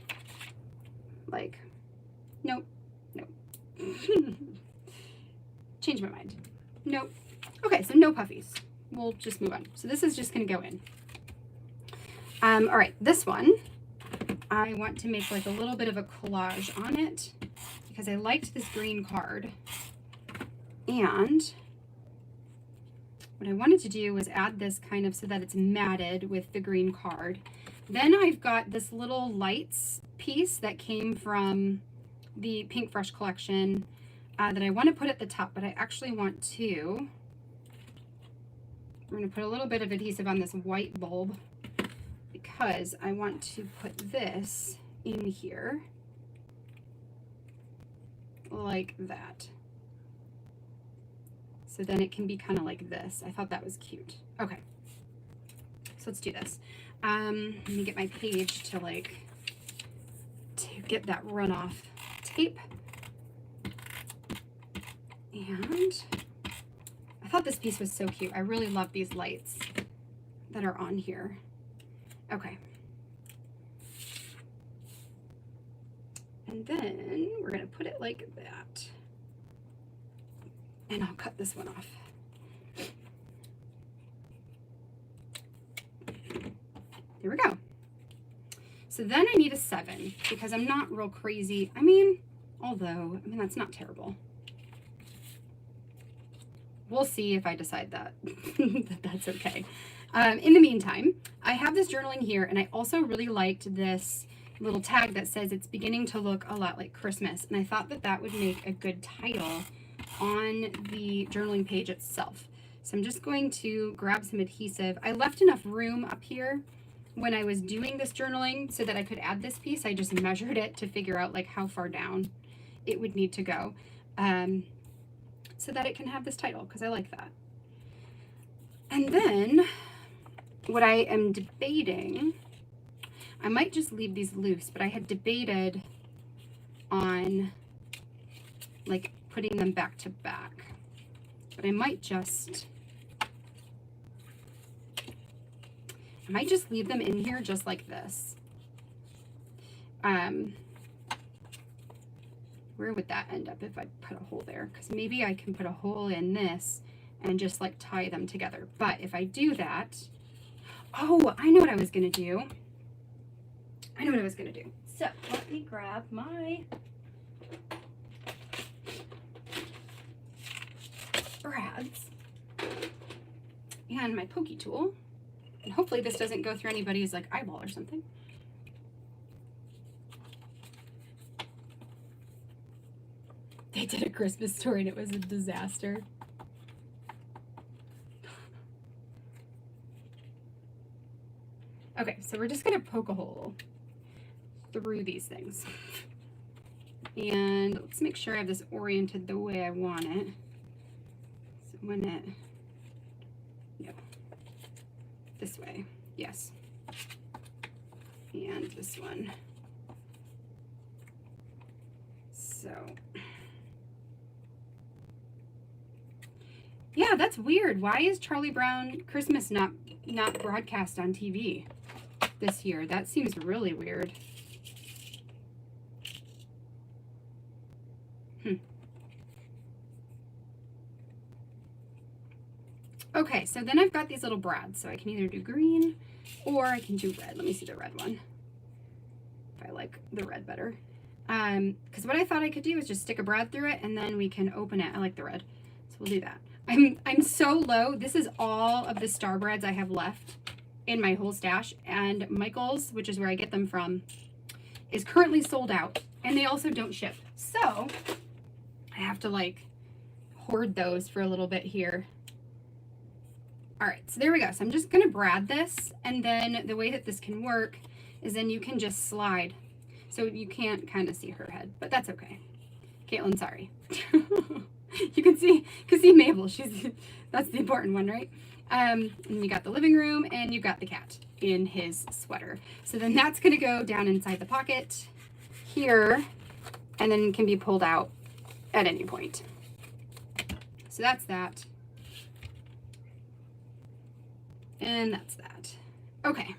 Like, nope, nope. Change my mind. Nope. Okay, so no puffies. We'll just move on. So this is just going to go in. All right, this one, I want to make like a little bit of a collage on it because I liked this green card. And what I wanted to do was add this kind of so that it's matted with the green card. Then I've got this little lights piece that came from the Pink Fresh collection that I want to put at the top, but I actually want to, we're going to put a little bit of adhesive on this white bulb because I want to put this in here like that. So then it can be kind of like this. I thought that was cute. Okay, so let's do this. Let me get my page to get that runoff tape. And I thought this piece was so cute. I really love these lights that are on here. Okay. And then we're going to put it like that. And I'll cut this one off. There we go. So then I need a 7 because I'm not real crazy. I mean, that's not terrible. We'll see if I decide that, that's okay. In the meantime, I have this journaling here, and I also really liked this little tag that says it's beginning to look a lot like Christmas. And I thought that that would make a good title on the journaling page itself. So I'm just going to grab some adhesive. I left enough room up here when I was doing this journaling so that I could add this piece. I just measured it to figure out like how far down it would need to go. So that it can have this title, because I like that. And then what I am debating I might just leave these loose, but I had debated on like putting them back to back. But I might just leave them in here just like this. Where would that end up if I put a hole there? Because maybe I can put a hole in this and just like tie them together. But if I do that, oh, I know what I was gonna do. So let me grab my brads and my pokey tool. And hopefully this doesn't go through anybody's like eyeball or something. They did a Christmas story and it was a disaster. Okay, so we're just gonna poke a hole through these things. And let's make sure I have this oriented the way I want it. So when it, yep, this way, yes. And this one. So, yeah, that's weird. Why is Charlie Brown Christmas not broadcast on TV this year? That seems really weird. Okay, so then I've got these little brads, so I can either do green or I can do red. Let me see the red one, if I like the red better. Because what I thought I could do is just stick a brad through it and then we can open it. I like the red, so we'll do that. I'm so low. This is all of the star brads I have left in my whole stash, and Michael's, which is where I get them from, is currently sold out, and they also don't ship. So I have to like hoard those for a little bit here. All right, so there we go. So I'm just gonna brad this, and then the way that this can work is then you can just slide. So you can't kind of see her head, but that's okay. Caitlin, sorry. You can see Mabel. That's the important one, right? And you got the living room, and you got the cat in his sweater. So then that's gonna go down inside the pocket here, and then can be pulled out at any point. So that's that. And that's that. Okay.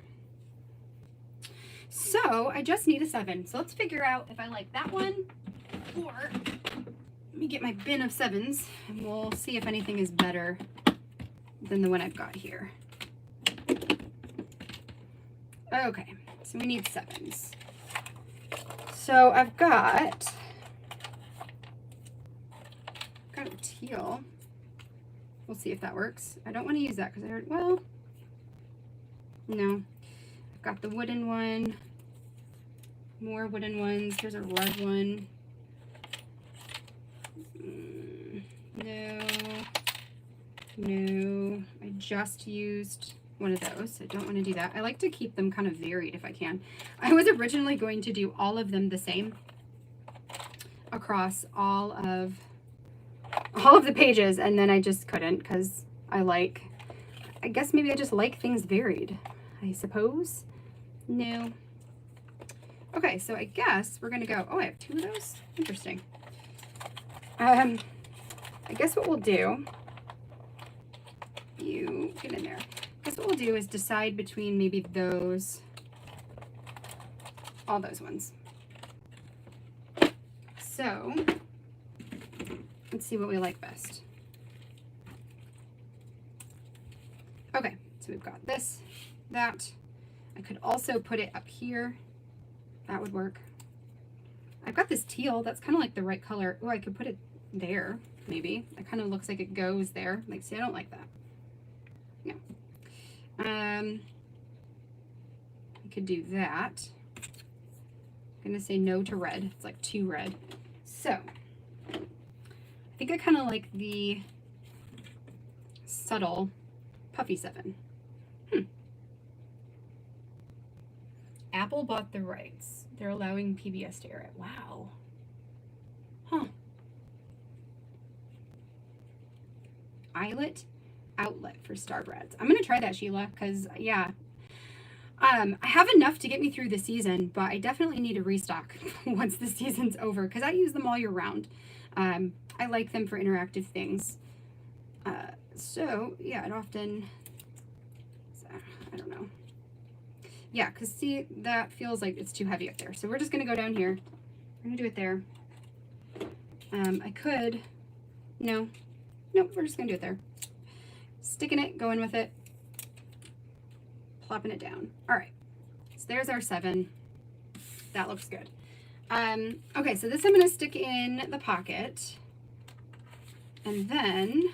So I just need a 7. So let's figure out if I like that one, or let me get my bin of 7s and we'll see if anything is better than the one I've got here. Okay, so we need 7s. So I've got a teal. We'll see if that works. I don't want to use that because I heard, well, no. I've got the wooden one, more wooden ones. Here's a red one. No, I just used one of those. I don't want to do that. I like to keep them kind of varied if I can. I was originally going to do all of them the same across all of the pages, and then I just couldn't because I guess maybe I just like things varied, I suppose. No. Okay, so I guess we're gonna go, oh, I have 2 of those? Interesting. I guess what we'll do, you get in there. I guess what we'll do is decide between maybe those, all those ones. So, let's see what we like best. Okay, so we've got this, that. I could also put it up here. That would work. I've got this teal. That's kind of like the right color. Oh, I could put it there, maybe. It kind of looks like it goes there. Like, see, I don't like that. No. I could do that. I'm going to say no to red. It's like too red. So, I think I kind of like the subtle puffy 7. Apple bought the rights. They're allowing PBS to air it. Wow. Huh. Eyelet outlet for star brads. I'm going to try that, Sheila, because, yeah, I have enough to get me through the season, but I definitely need a restock once the season's over because I use them all year round. I like them for interactive things. So yeah, it often, I don't know. Yeah, because see, that feels like it's too heavy up there. So we're just going to go down here. We're going to do it there. I could, no, nope, we're just going to do it there. Sticking it, going with it, plopping it down. All right, so there's our 7. That looks good. Okay, so this I'm going to stick in the pocket. And then,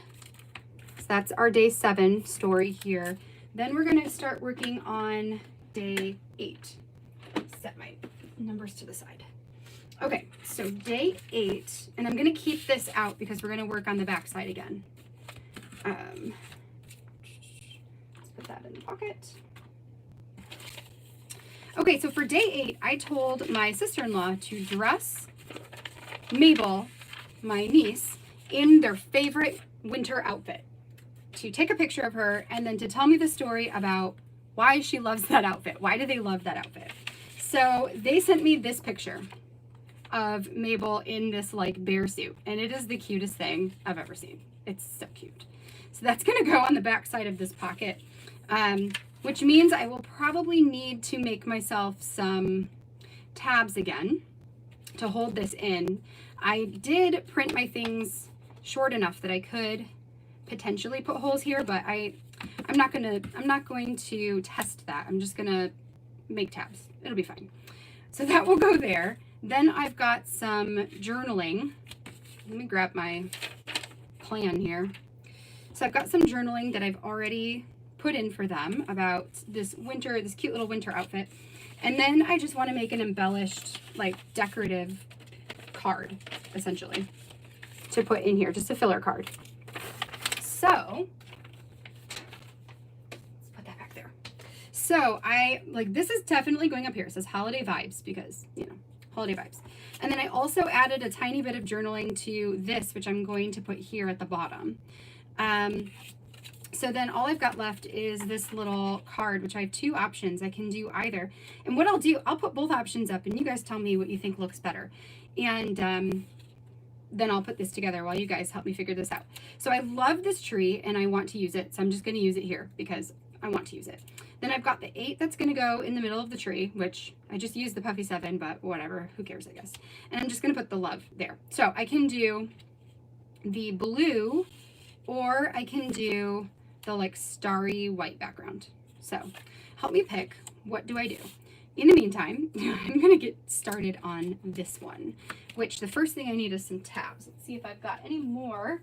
so that's our day 7 story here. Then we're going to start working on day 8. Set my numbers to the side. Okay, so day 8, and I'm going to keep this out because we're going to work on the back side again. Let's put that in the pocket. Okay, so for day 8, I told my sister-in-law to dress Mabel, my niece, in their favorite winter outfit. To take a picture of her and then to tell me the story about why she loves that outfit. Why do they love that outfit? So they sent me this picture of Mabel in this like bear suit, and it is the cutest thing I've ever seen. It's so cute. So that's going to go on the back side of this pocket, which means I will probably need to make myself some tabs again to hold this in. I did print my things short enough that I could potentially put holes here, but I'm not going to test that. I'm just gonna make tabs. It'll be fine. So that will go there. Then I've got some journaling. Let me grab my plan here. So I've got some journaling that I've already put in for them about this cute little winter outfit. And then I just want to make an embellished, like decorative card, essentially, to put in here, just a filler card. So let's put that back there. So this is definitely going up here. It says holiday vibes because, you know, holiday vibes. And then I also added a tiny bit of journaling to this, which I'm going to put here at the bottom. So then all I've got left is this little card, which I have 2 options. I can do either. And what I'll do, I'll put both options up and you guys tell me what you think looks better. And then I'll put this together while you guys help me figure this out. So I love this tree and I want to use it. So I'm just going to use it here because I want to use it. Then I've got the 8 that's going to go in the middle of the tree, which I just used the puffy 7, but whatever, who cares, I guess. And I'm just going to put the love there. So I can do the blue, or I can do the like starry white background. So help me pick, what do I do? In the meantime, I'm going to get started on this one, which the first thing I need is some tabs. Let's see if I've got any more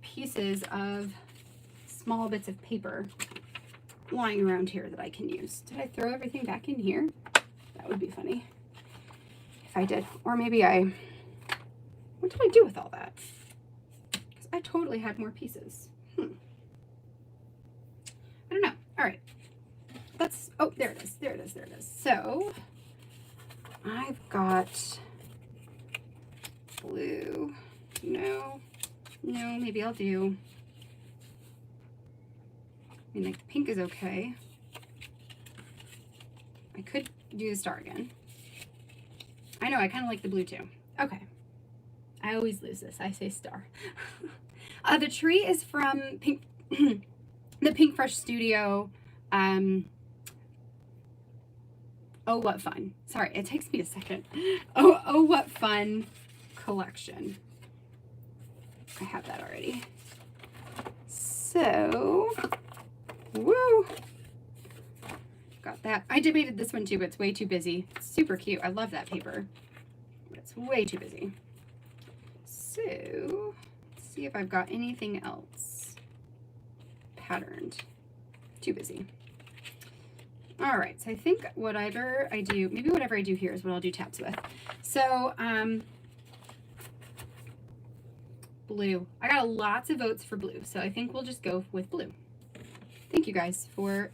pieces of small bits of paper lying around here that I can use. Did I throw everything back in here? That would be funny if I did. Or maybe what did I do with all that? Because I totally had more pieces. I don't know. All right. Oh, there it is. There it is. There it is. So I've got blue. No, maybe I'll do, I mean, like pink is okay. I could do the star again. I know, I kind of like the blue too. Okay. I always lose this. I say star. The tree is from Pink, the Pink Fresh Studio. Oh, what fun. Sorry, it takes me a second. Oh, what fun collection. I have that already. So, woo. Got that. I debated this one too, but it's way too busy. It's super cute. I love that paper, but it's way too busy. So, let's see if I've got anything else patterned. Too busy. All right, so I think whatever I do here is what I'll do tabs with. So, blue. I got lots of votes for blue, so I think we'll just go with blue. Thank you guys for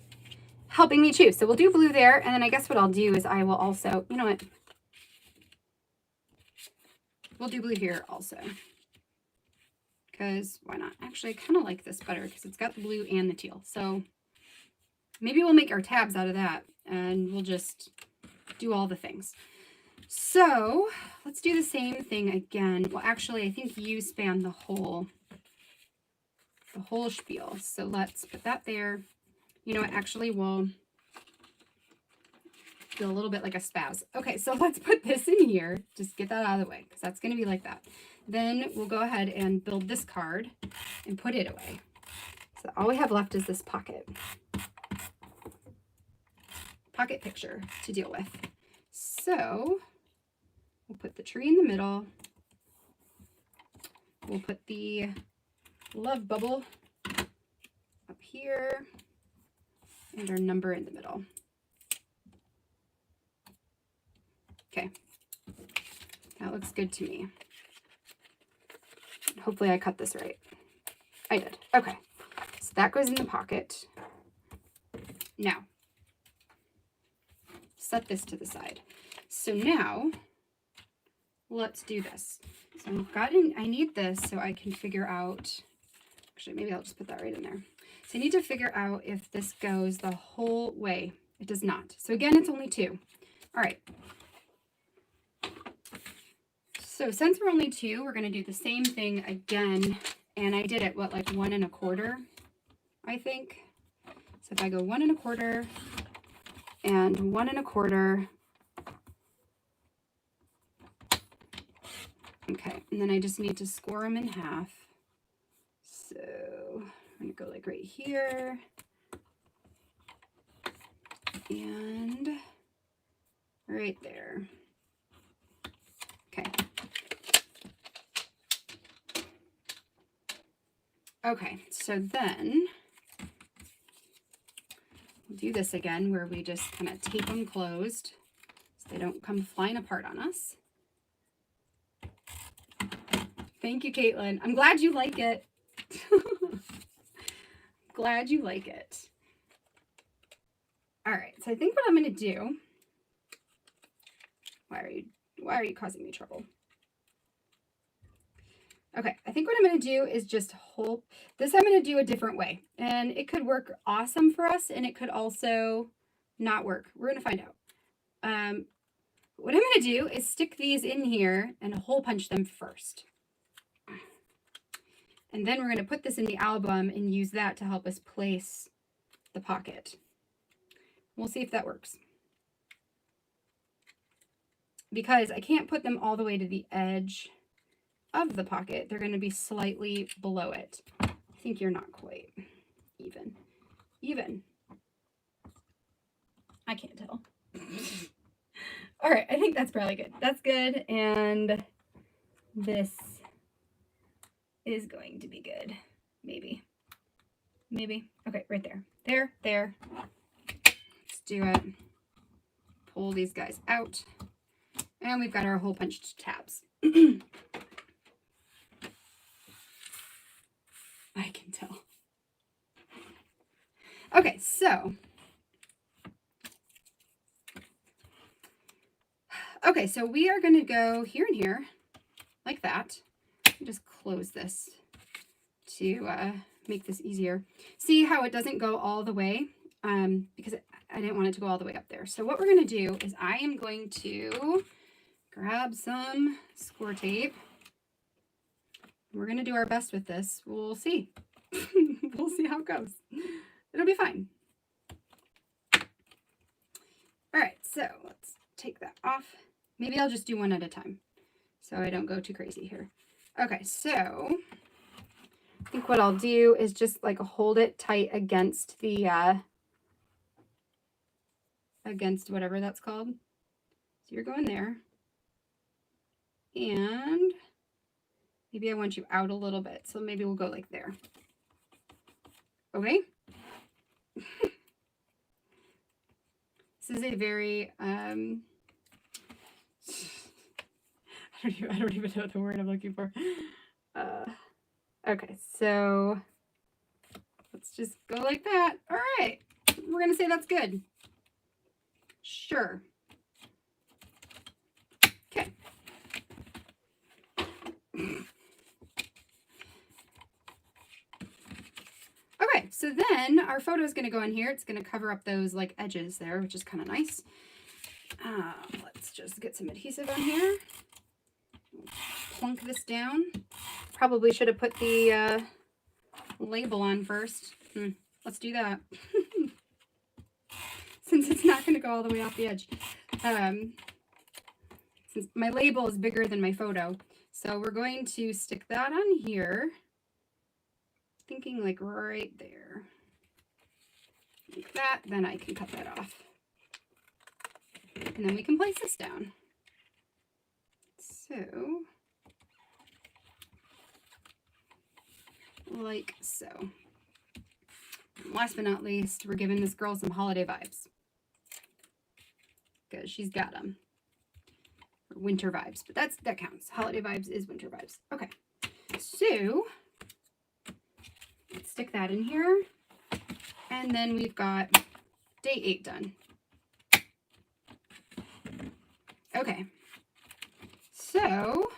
helping me choose. So we'll do blue there, and then I guess what I'll do is I will also, you know what? We'll do blue here also. Because why not? Actually, I kind of like this better because it's got the blue and the teal. So maybe we'll make our tabs out of that, and we'll just do all the things. So let's do the same thing again. Well, actually, I think you span the whole spiel. So let's put that there. You know what? Actually, we'll do a little bit like a spaz. Okay, so let's put this in here. Just get that out of the way, because that's going to be like that. Then we'll go ahead and build this card and put it away. So all we have left is this pocket picture to deal with. So we'll put the tree in the middle. We'll put the love bubble up here and our number in the middle. Okay, that looks good to me. Hopefully I cut this right. I did. Okay, so that goes in the pocket. Now, set this to the side. So now, let's do this. So I've gotten, I need this so I can figure out, actually maybe I'll just put that right in there. So I need to figure out if this goes the whole way. It does not. So again, it's only 2. All right. So since we're only 2, we're going to do the same thing again. And I did it, what, like 1 1/4, I think. So if I go 1 1/4 and 1 1/4. Okay, and then I just need to score them in half. So I'm going to go like right here. And right there. Okay. Okay, so then we'll do this again where we just kind of tape them closed so they don't come flying apart on us. Thank you, Caitlin. I'm glad you like it. Glad you like it. All right, so I think what I'm going to do, why are you causing me trouble? Okay, I think what I'm going to do is just hold this. I'm going to do a different way, and it could work awesome for us, and it could also not work. We're going to find out. What I'm going to do is stick these in here and hole punch them first. And then we're going to put this in the album and use that to help us place the pocket. We'll see if that works. Because I can't put them all the way to the edge of the pocket. They're going to be slightly below it. I think you're not quite even. I can't tell. All right, I think that's probably good. That's good, and this is going to be good. Maybe. Okay, right there. There. Let's do it. Pull these guys out, and we've got our hole punched tabs. I can tell. Okay, so we are going to go here and here like that. Just close this to make this easier. See how it doesn't go all the way because I didn't want it to go all the way up there. So what we're going to do is I am going to grab some score tape. We're going to do our best with this. We'll see. We'll see how it goes. It'll be fine. All right, so let's take that off. Maybe I'll just do one at a time so I don't go too crazy here. Okay, so I think what I'll do is just like hold it tight against the, against whatever that's called. So you're going there. And maybe I want you out a little bit. So maybe we'll go like there. Okay. This is a very, I don't even know the word I'm looking for. Okay, so let's just go like that. All right, we're gonna say that's good. Sure. Okay. Okay, so then our photo is going to go in here. It's going to cover up those like edges there, which is kind of nice. Let's just get some adhesive on here. Plunk this down. Probably should have put the label on first. Let's do that. Since it's not going to go all the way off the edge. Since my label is bigger than my photo. So we're going to stick that on here. Thinking like right there. Like that, then I can cut that off. And then we can place this down. So, like so. Last but not least, we're giving this girl some holiday vibes. Because she's got them. Winter vibes, but that counts. Holiday vibes is winter vibes. Okay, so let's stick that in here. And then we've got day 8 done. Okay, so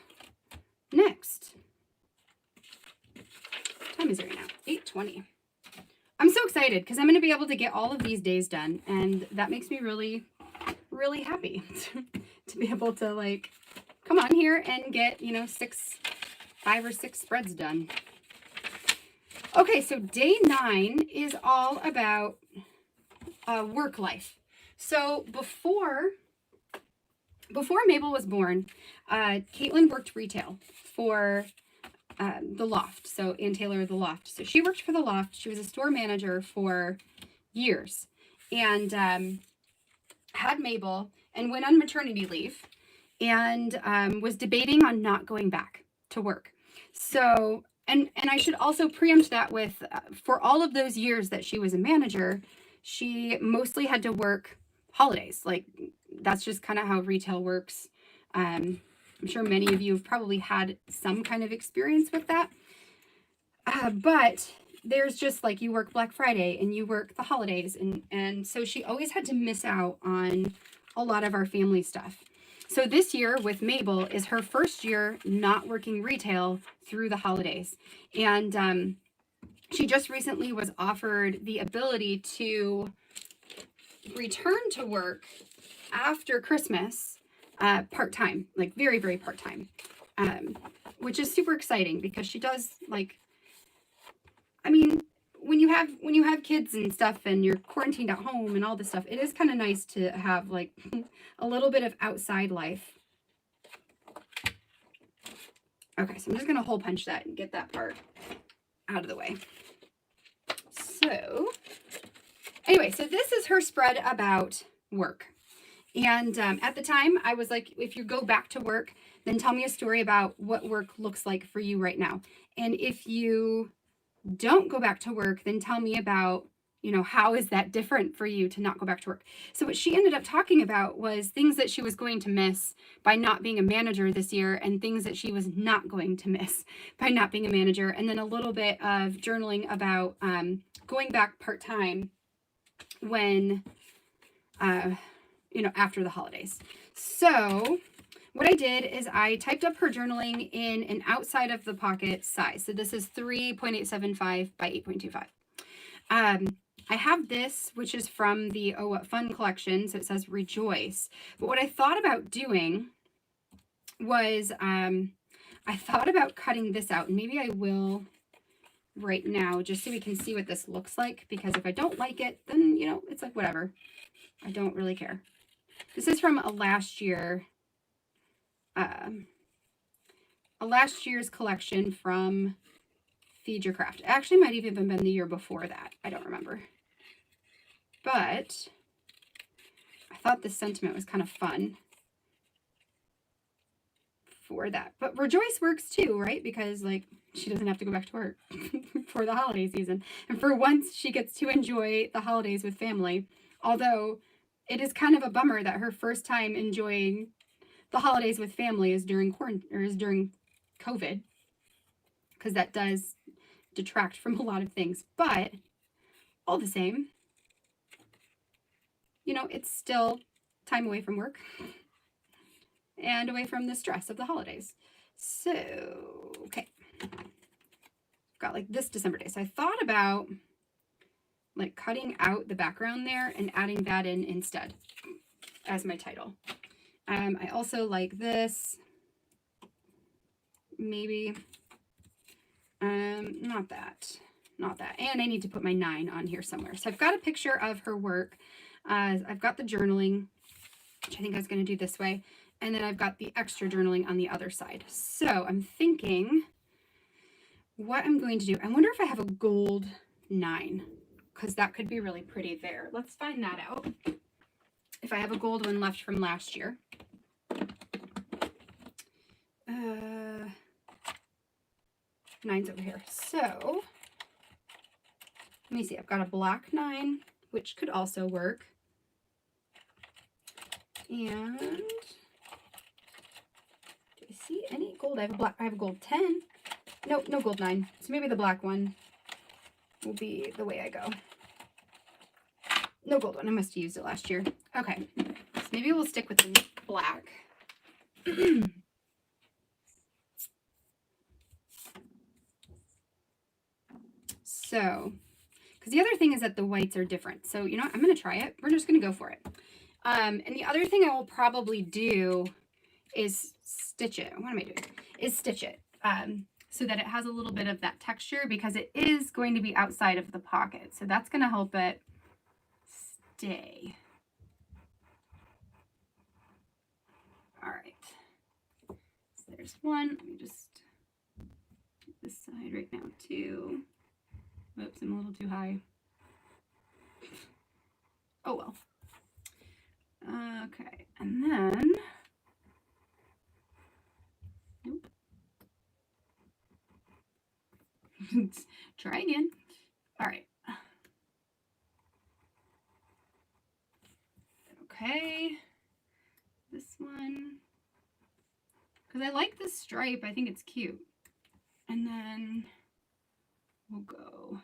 next, what time is it right now? 8:20. I'm so excited because I'm going to be able to get all of these days done, and that makes me really, really happy to be able to like come on here and get, you know, 5 or 6 spreads done. Okay, so day 9 is all about work life. So before Mabel was born, Caitlin worked retail for the Loft. So Ann Taylor, the Loft. So she worked for the Loft. She was a store manager for years, and had Mabel and went on maternity leave, and was debating on not going back to work. So, and I should also preempt that with, for all of those years that she was a manager, she mostly had to work holidays. Like, that's just kind of how retail works. I'm sure many of you have probably had some kind of experience with that. But there's just like, you work Black Friday and you work the holidays. And so she always had to miss out on a lot of our family stuff. So this year with Mabel is her first year not working retail through the holidays. And she just recently was offered the ability to return to work after Christmas, part-time, like very, very part-time, which is super exciting because she does like, I mean, when you have kids and stuff and you're quarantined at home and all this stuff, it is kind of nice to have like a little bit of outside life. Okay, so I'm just going to hole punch that and get that part out of the way. So anyway, so this is her spread about work. And at the time, I was like, if you go back to work, then tell me a story about what work looks like for you right now. And if you don't go back to work, then tell me about, you know, how is that different for you to not go back to work? So what she ended up talking about was things that she was going to miss by not being a manager this year, and things that she was not going to miss by not being a manager. And then a little bit of journaling about going back part-time when, you know, after the holidays. So what I did is I typed up her journaling in an outside of the pocket size. So this is 3.875 by 8.25. I have this, which is from the Oh What Fun collection. So it says Rejoice. But what I thought about doing was, I thought about cutting this out. And maybe I will right now, just so we can see what this looks like. Because if I don't like it, then, you know, it's like whatever. I don't really care. This is from a last year's collection from Feed Your Craft. It actually might have even been the year before that. I don't remember. But I thought this sentiment was kind of fun for that. But Rejoice works too, right? Because like she doesn't have to go back to work for the holiday season. And for once she gets to enjoy the holidays with family. Although it is kind of a bummer that her first time enjoying the holidays with family is during quarantine, or is during COVID, because that does detract from a lot of things. But all the same, you know, it's still time away from work and away from the stress of the holidays. So, okay. Got like this December day. So I thought about like cutting out the background there and adding that in instead as my title. I also like this, maybe, not that, and I need to put my 9 on here somewhere. So I've got a picture of her work. I've got the journaling, which I think I was going to do this way, and then I've got the extra journaling on the other side. So I'm thinking what I'm going to do, I wonder if I have a gold 9, because that could be really pretty there. Let's find that out. If I have a gold one left from last year. 9's over here. So let me see. I've got a black 9, which could also work. And do I see any gold? I have a gold 10. Nope, no gold 9. So maybe the black one will be the way I go. No gold one. I must have used it last year. Okay. So maybe we'll stick with the black. So, because the other thing is that the whites are different. So, you know what? I'm going to try it. We're just going to go for it. And the other thing I will probably do is stitch it. What am I doing? Is stitch it. So that it has a little bit of that texture, because it is going to be outside of the pocket. So that's going to help it stay. All right. So there's one. Let me just do this side right now too. Oops, I'm a little too high. Oh well. Okay, and then, nope. Try again. All right. Okay, this one, because I like this stripe. I think it's cute. And then we'll go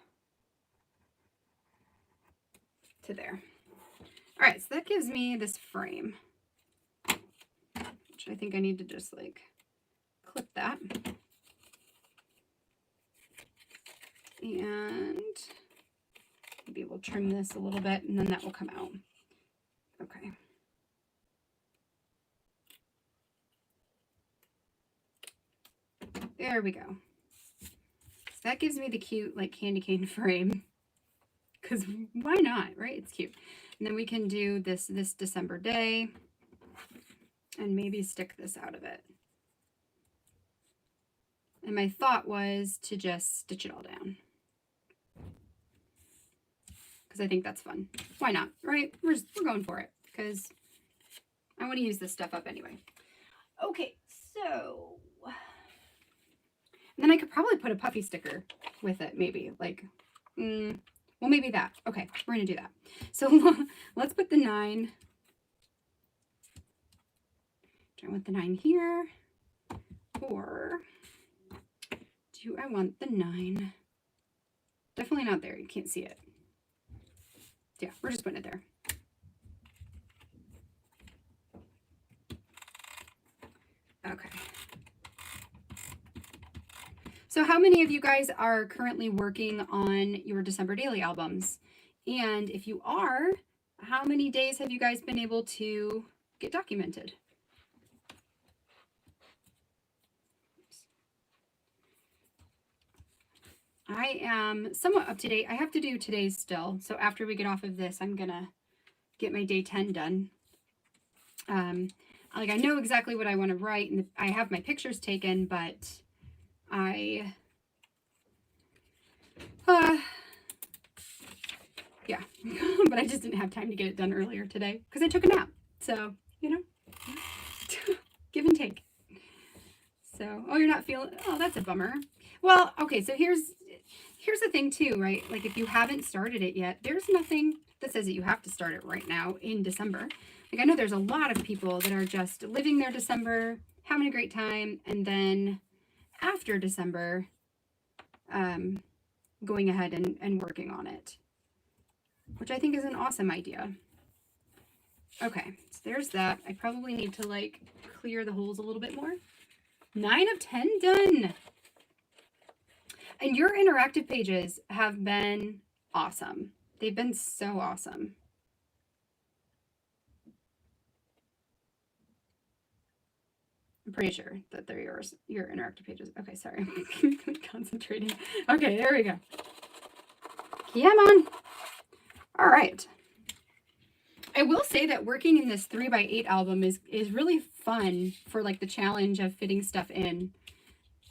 to there. All right, so that gives me this frame, which I think I need to just like clip that. And maybe we'll trim this a little bit, and then that will come out. Okay. There we go. So that gives me the cute like candy cane frame, because why not, right? It's cute. And then we can do this December day and maybe stick this out of it. And my thought was to just stitch it all down, because I think that's fun. Why not, right? We're going for it, because I want to use this stuff up anyway. Okay, so, and then I could probably put a puffy sticker with it, maybe, like, well, maybe that. Okay, we're going to do that. So let's put the 9. Do I want the 9 here? Or do I want the 9? Definitely not there. You can't see it. Yeah, we're just putting it there. Okay. So how many of you guys are currently working on your December daily albums? And if you are, how many days have you guys been able to get documented? I am somewhat up to date. I have to do today's still. So after we get off of this, I'm going to get my day 10 done. Like I know exactly what I want to write, and I have my pictures taken, but yeah, but I just didn't have time to get it done earlier today because I took a nap. So, you know, give and take. So, oh, you're not feeling, oh, that's a bummer. Well, okay, so here's the thing too, right? Like if you haven't started it yet, there's nothing that says that you have to start it right now in December. Like I know there's a lot of people that are just living their December, having a great time, and then after December, going ahead and working on it, which I think is an awesome idea. Okay, so there's that. I probably need to like clear the holes a little bit more. 9 of 10 done. And your interactive pages have been awesome. They've been so awesome. I'm pretty sure that they're yours, your interactive pages. Okay, sorry. I'm concentrating. Okay, there we go. Come on. All right. I will say that working in this 3x8 album is really fun for like the challenge of fitting stuff in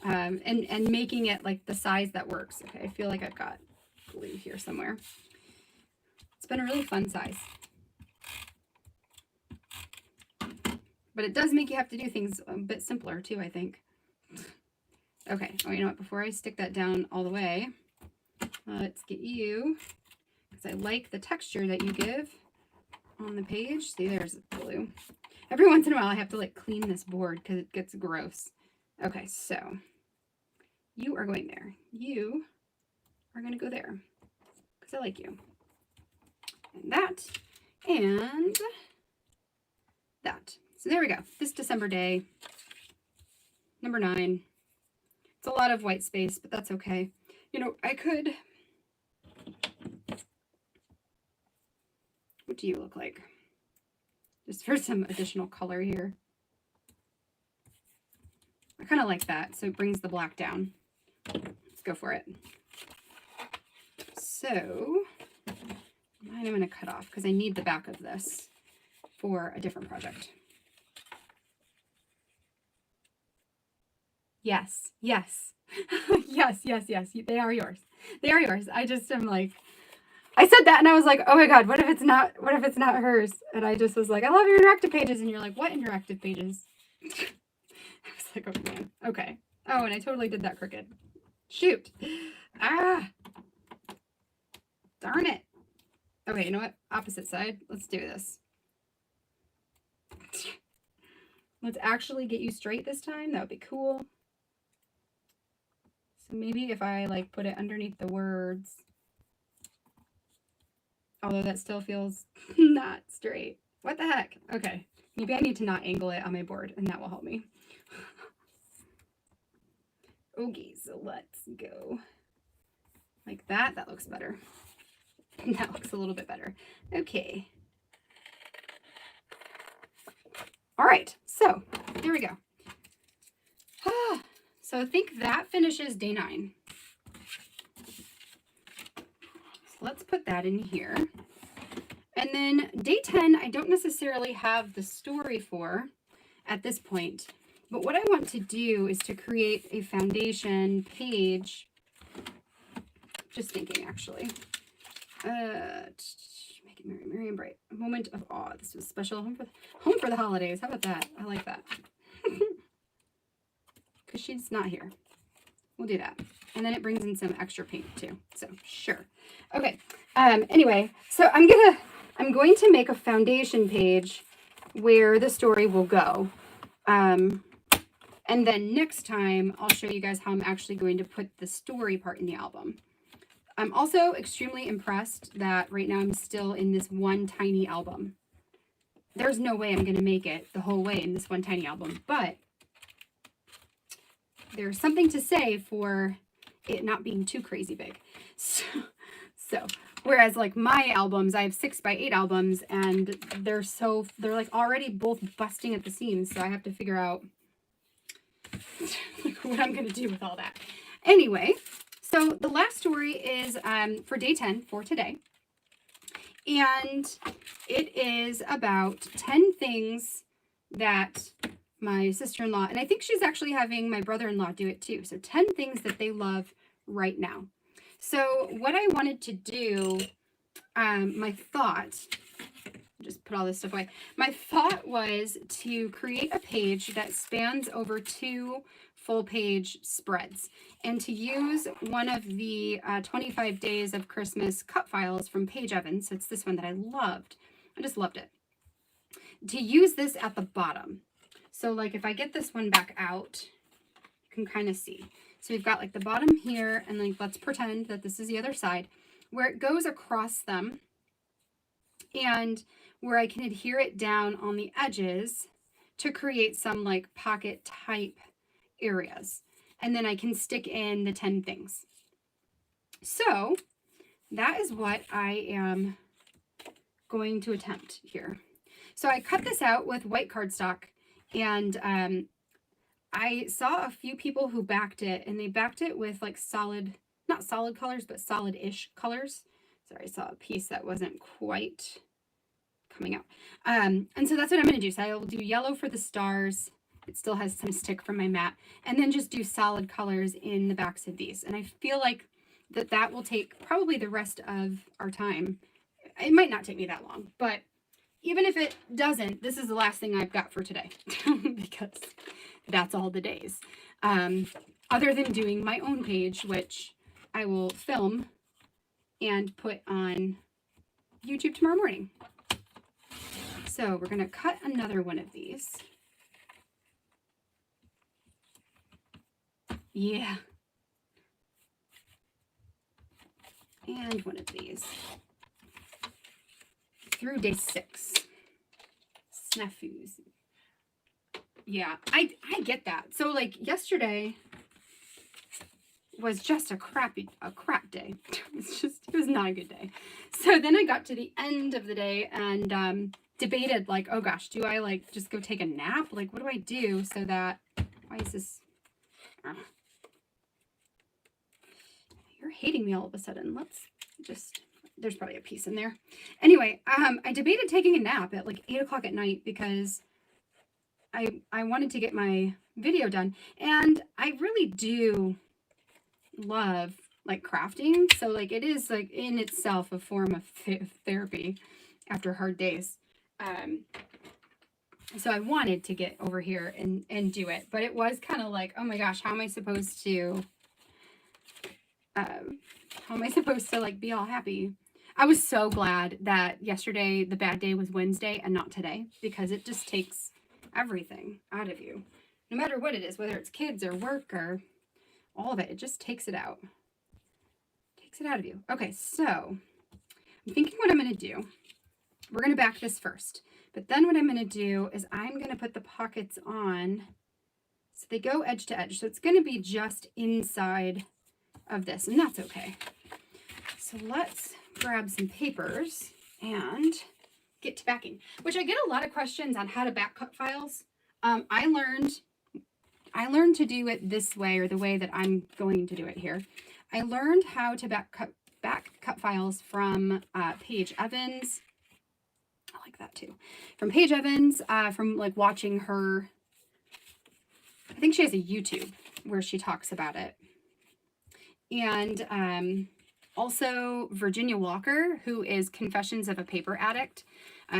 and making it like the size that works. Okay, I feel like I've got glue here somewhere. It's been a really fun size. But it does make you have to do things a bit simpler too, I think. Okay, oh, you know what? Before I stick that down all the way, let's get you, because I like the texture that you give on the page. See, there's glue. Every once in a while, I have to like clean this board because it gets gross. Okay, so you are going there. You are going to go there because I like you. And that, and that. So there we go. This December day, number 9. It's a lot of white space, but that's okay. You know, I could... What do you look like? Just for some additional color here. I kind of like that, so it brings the black down. Let's go for it. So, mine I'm going to cut off because I need the back of this for a different project. Yes, yes. Yes, yes, yes. They are yours. They are yours. I just am like, I said that and I was like, oh my God, what if it's not hers? And I just was like, I love your interactive pages. And you're like, what interactive pages? I was like, oh man. Okay. Oh, and I totally did that crooked. Shoot. Ah. Darn it. Okay, you know what? Opposite side. Let's do this. Let's actually get you straight this time. That would be cool. So maybe if I like put it underneath the words, although that still feels not straight. What the heck? Okay, maybe I need to not angle it on my board and that will help me. Okay, so let's go like that. That looks better. That looks a little bit better. Okay. All right, so there we go. So I think that finishes day 9. So let's put that in here. And then day 10, I don't necessarily have the story for at this point. But what I want to do is to create a foundation page. Just thinking, actually. Make it merry, merry and bright. A moment of awe. This was special. Home for the holidays. How about that? I like that. Because she's not here. We'll do that. And then it brings in some extra paint too. So sure. Okay. Anyway, so I'm going to make a foundation page where the story will go. And then next time I'll show you guys how I'm actually going to put the story part in the album. I'm also extremely impressed that right now I'm still in this one tiny album. There's no way I'm going to make it the whole way in this one tiny album, but there's something to say for it not being too crazy big. So whereas like my albums, I have 6x8 albums and they're like already both busting at the seams. So I have to figure out like what I'm going to do with all that. Anyway, so the last story is for day 10 for today. And it is about 10 things that my sister-in-law, and I think she's actually having my brother-in-law do it too. So 10 things that they love right now. So what I wanted to do, my thought, just put all this stuff away. My thought was to create a page that spans over 2 full page spreads and to use one of the 25 Days of Christmas cut files from Paige Evans. So it's this one that I loved. I just loved it. To use this at the bottom. So like if I get this one back out, you can kind of see. So we've got like the bottom here, and like let's pretend that this is the other side where it goes across them and where I can adhere it down on the edges to create some like pocket type areas. And then I can stick in the 10 things. So that is what I am going to attempt here. So I cut this out with white cardstock, and I saw a few people who backed it, and they backed it with like solid, not solid colors, but solid-ish colors. Sorry, I saw a piece that wasn't quite coming out. And so that's what I'm going to do. So I will do yellow for the stars. It still has some stick from my mat. And then just do solid colors in the backs of these. And I feel like that will take probably the rest of our time. It might not take me that long, but even if it doesn't, this is the last thing I've got for today because that's all the days. Other than doing my own page, which I will film and put on YouTube tomorrow morning. So we're going to cut another one of these. Yeah. And one of these. Through day 6. Snafus. Yeah, I get that. So like yesterday was just a crap day. It was not a good day. So then I got to the end of the day and debated like, oh gosh, do I like just go take a nap? Like, what do I do so that, why is this, you're hating me all of a sudden. Let's just, there's probably a piece in there. Anyway, I debated taking a nap at like 8 o'clock at night because I wanted to get my video done, and I really do love like crafting. So like it is like in itself a form of therapy after hard days. So I wanted to get over here and do it, but it was kind of like, oh my gosh, how am I supposed to like be all happy? I was so glad that yesterday the bad day was Wednesday and not today, because it just takes everything out of you, no matter what it is, whether it's kids or work or all of it. It just takes it out. Takes it out of you. Okay, so I'm thinking what I'm going to do. We're going to back this first, but then what I'm going to do is I'm going to put the pockets on so they go edge to edge. So it's going to be just inside of this, and that's okay. So let's grab some papers and get to backing, which I get a lot of questions on how to back cut files. I learned to do it this way, or the way that I'm going to do it here. I learned how to back cut files from Paige Evans. I like that too. From Paige Evans, from like watching her. I think she has a YouTube where she talks about it. And also Virginia Walker, who is Confessions of a Paper Addict.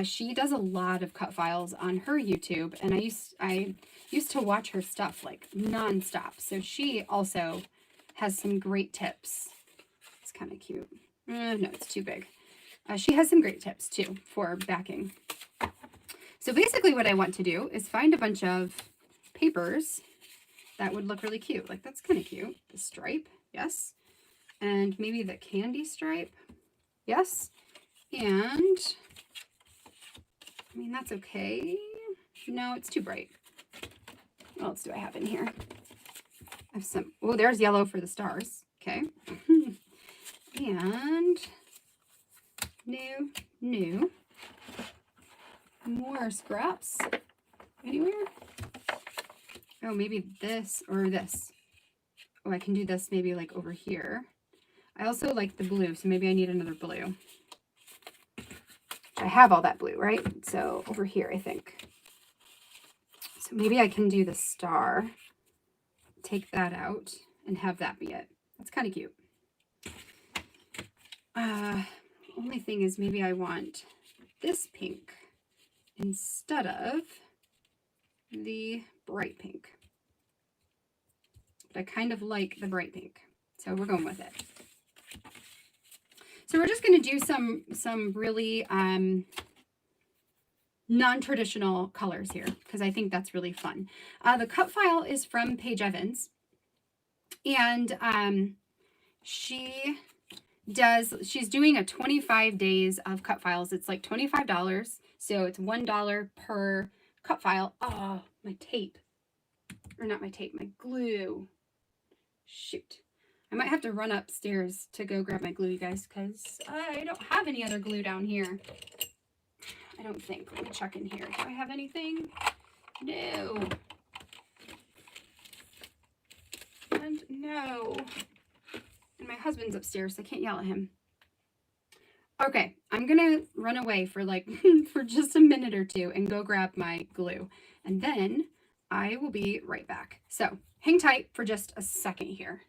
She does a lot of cut files on her YouTube, and I used to watch her stuff like nonstop. So she also has some great tips. It's kind of cute. No, it's too big. She has some great tips too for backing. So basically what I want to do is find a bunch of papers that would look really cute. Like, that's kind of cute. The stripe, yes. And maybe the candy stripe, yes. And I mean, that's okay. No, it's too bright. What else do I have in here? I have some, oh, there's yellow for the stars. Okay. And new. More scraps. Anywhere? Oh, maybe this or this. Oh, I can do this maybe like over here. I also like the blue, so maybe I need another blue. I have all that blue, right? So over here, I think. So maybe I can do the star, take that out, and have that be it. That's kind of cute. Only thing is maybe I want this pink instead of the bright pink. But I kind of like the bright pink, so we're going with it. So we're just going to do some really non-traditional colors here, because I think that's really fun. The cut file is from Paige Evans, and she's doing a 25 days of cut files. It's like $25, so it's $1 per cut file. Oh, my tape, or not my tape, my glue. Shoot, I might have to run upstairs to go grab my glue, you guys, because I don't have any other glue down here. I don't think. Let me check in here. Do I have anything? No. And no. And my husband's upstairs, so I can't yell at him. Okay, I'm gonna run away for like for just a minute or two and go grab my glue, and then I will be right back. So hang tight for just a second here.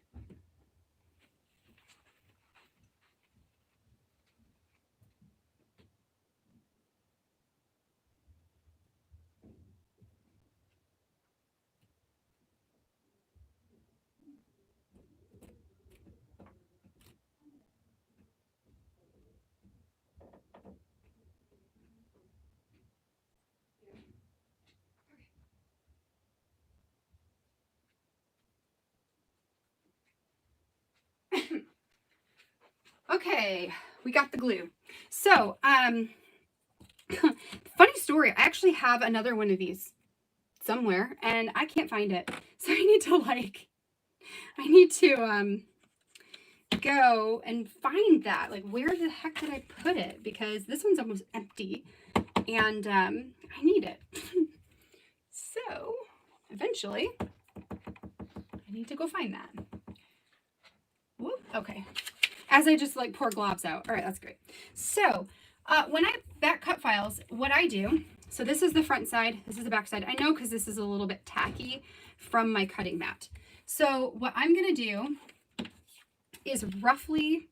Okay, we got the glue. So, funny story, I actually have another one of these somewhere and I can't find it. So I need to go and find that. Like, where the heck did I put it? Because this one's almost empty and I need it. So, eventually, I need to go find that. Whoop, okay. As I just like pour globs out. All right, that's great. So when I back cut files, what I do, so this is the front side, this is the back side. I know because this is a little bit tacky from my cutting mat. So what I'm going to do is roughly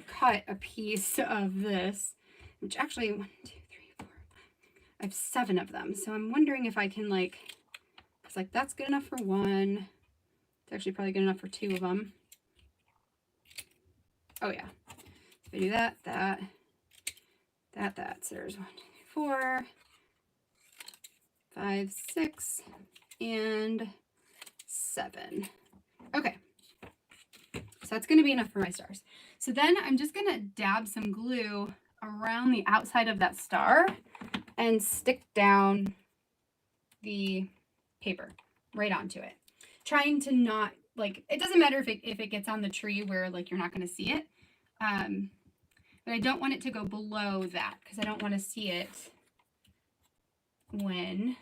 cut a piece of this, which actually 1, 2, 3, 4, 5, I have 7 of them. So I'm wondering if I can like, because like that's good enough for one. It's actually probably good enough for 2 of them. Oh yeah, so I do that. So there's 1, 2, 4, 5, 6, and 7. Okay, so that's gonna be enough for my stars. So then I'm just gonna dab some glue around the outside of that star and stick down the paper right onto it. Trying to not, like, it doesn't matter if it gets on the tree where like you're not gonna see it. But I don't want it to go below that because I don't want to see it when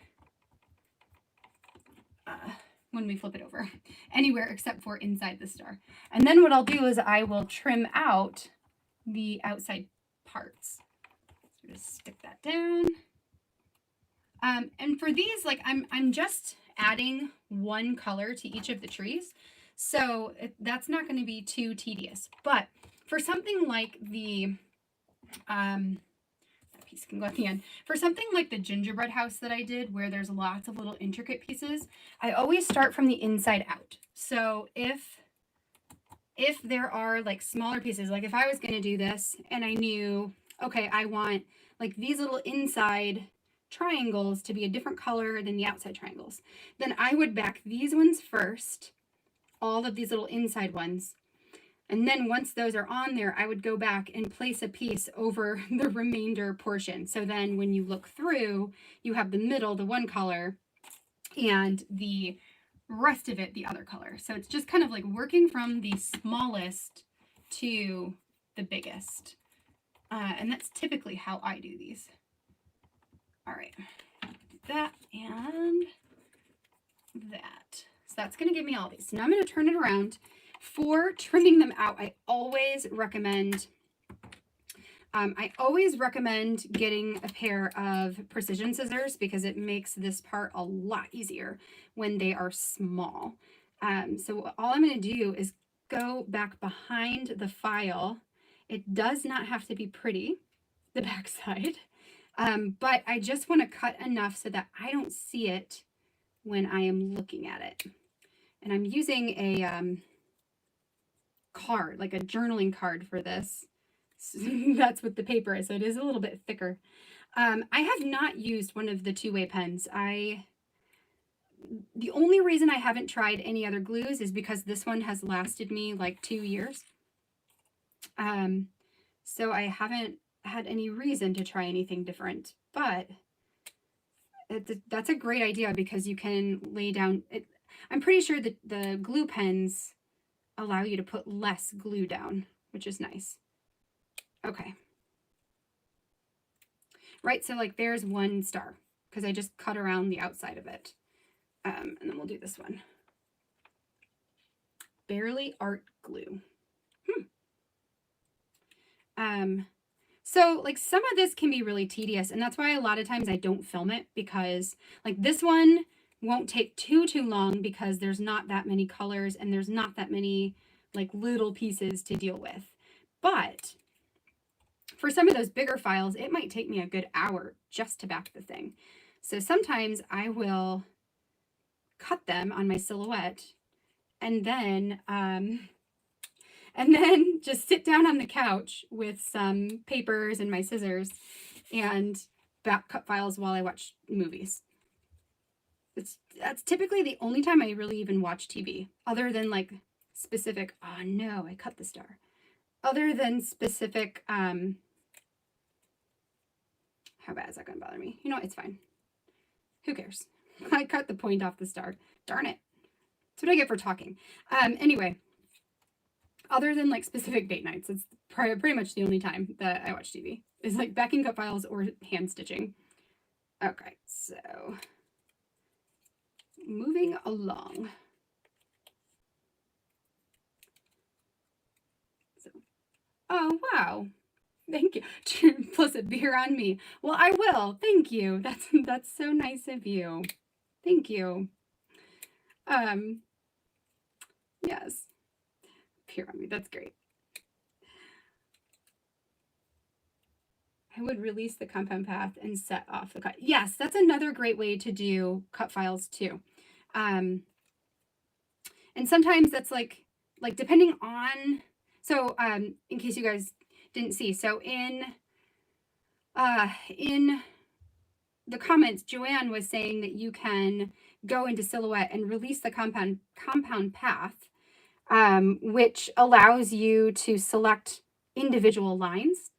we flip it over anywhere except for inside the star. And then what I'll do is I will trim out the outside parts. So just stick that down. And for these, like I'm just adding one color to each of the trees. So that's not going to be too tedious. But for something like the, that piece can go at the end. For something like the gingerbread house that I did, where there's lots of little intricate pieces, I always start from the inside out. So if there are like smaller pieces, like if I was going to do this and I knew, okay, I want like these little inside triangles to be a different color than the outside triangles, then I would back these ones first, all of these little inside ones. And then once those are on there, I would go back and place a piece over the remainder portion. So then when you look through, you have the middle, the one color, and the rest of it, the other color. So it's just kind of like working from the smallest to the biggest. And that's typically how I do these. All right, do that and that. So that's going to give me all these. So now I'm going to turn it around. For trimming them out, I always recommend getting a pair of precision scissors because it makes this part a lot easier when they are small. So all I'm going to do is go back behind the file. It does not have to be pretty, the back side, but I just want to cut enough so that I don't see it when I am looking at it. And I'm using a card, like a journaling card for this. So that's what the paper is, so it is a little bit thicker. I have not used one of the two-way pens. The only reason I haven't tried any other glues is because this one has lasted me like 2 years. So I haven't had any reason to try anything different, but that's a great idea because you can lay down it. I'm pretty sure that the glue pens allow you to put less glue down, which is nice. Okay. Right, so like there's one star because I just cut around the outside of it. And then we'll do this one. Barely art glue. So like some of this can be really tedious, and that's why a lot of times I don't film it, because like this one won't take too long because there's not that many colors and there's not that many like little pieces to deal with. But for some of those bigger files, it might take me a good hour just to back the thing. So sometimes I will cut them on my silhouette and then just sit down on the couch with some papers and my scissors and back cut files while I watch movies. That's typically the only time I really even watch TV, other than like specific, oh no, I cut the star. Other than specific, how bad is that going to bother me? You know what, it's fine. Who cares? I cut the point off the star. Darn it. That's what I get for talking. Anyway, other than like specific date nights, it's pretty much the only time that I watch TV is like backing cut files or hand stitching. Okay, so moving along. So, oh wow, thank you. Plus a beer on me. Well, I will. Thank you. That's so nice of you. Thank you. Yes, beer on me. That's great. I would release the compound path and set off the cut. Yes, that's another great way to do cut files too. And sometimes that's like depending on, so in case you guys didn't see, so in the comments, Joanne was saying that you can go into Silhouette and release the compound path, which allows you to select individual lines,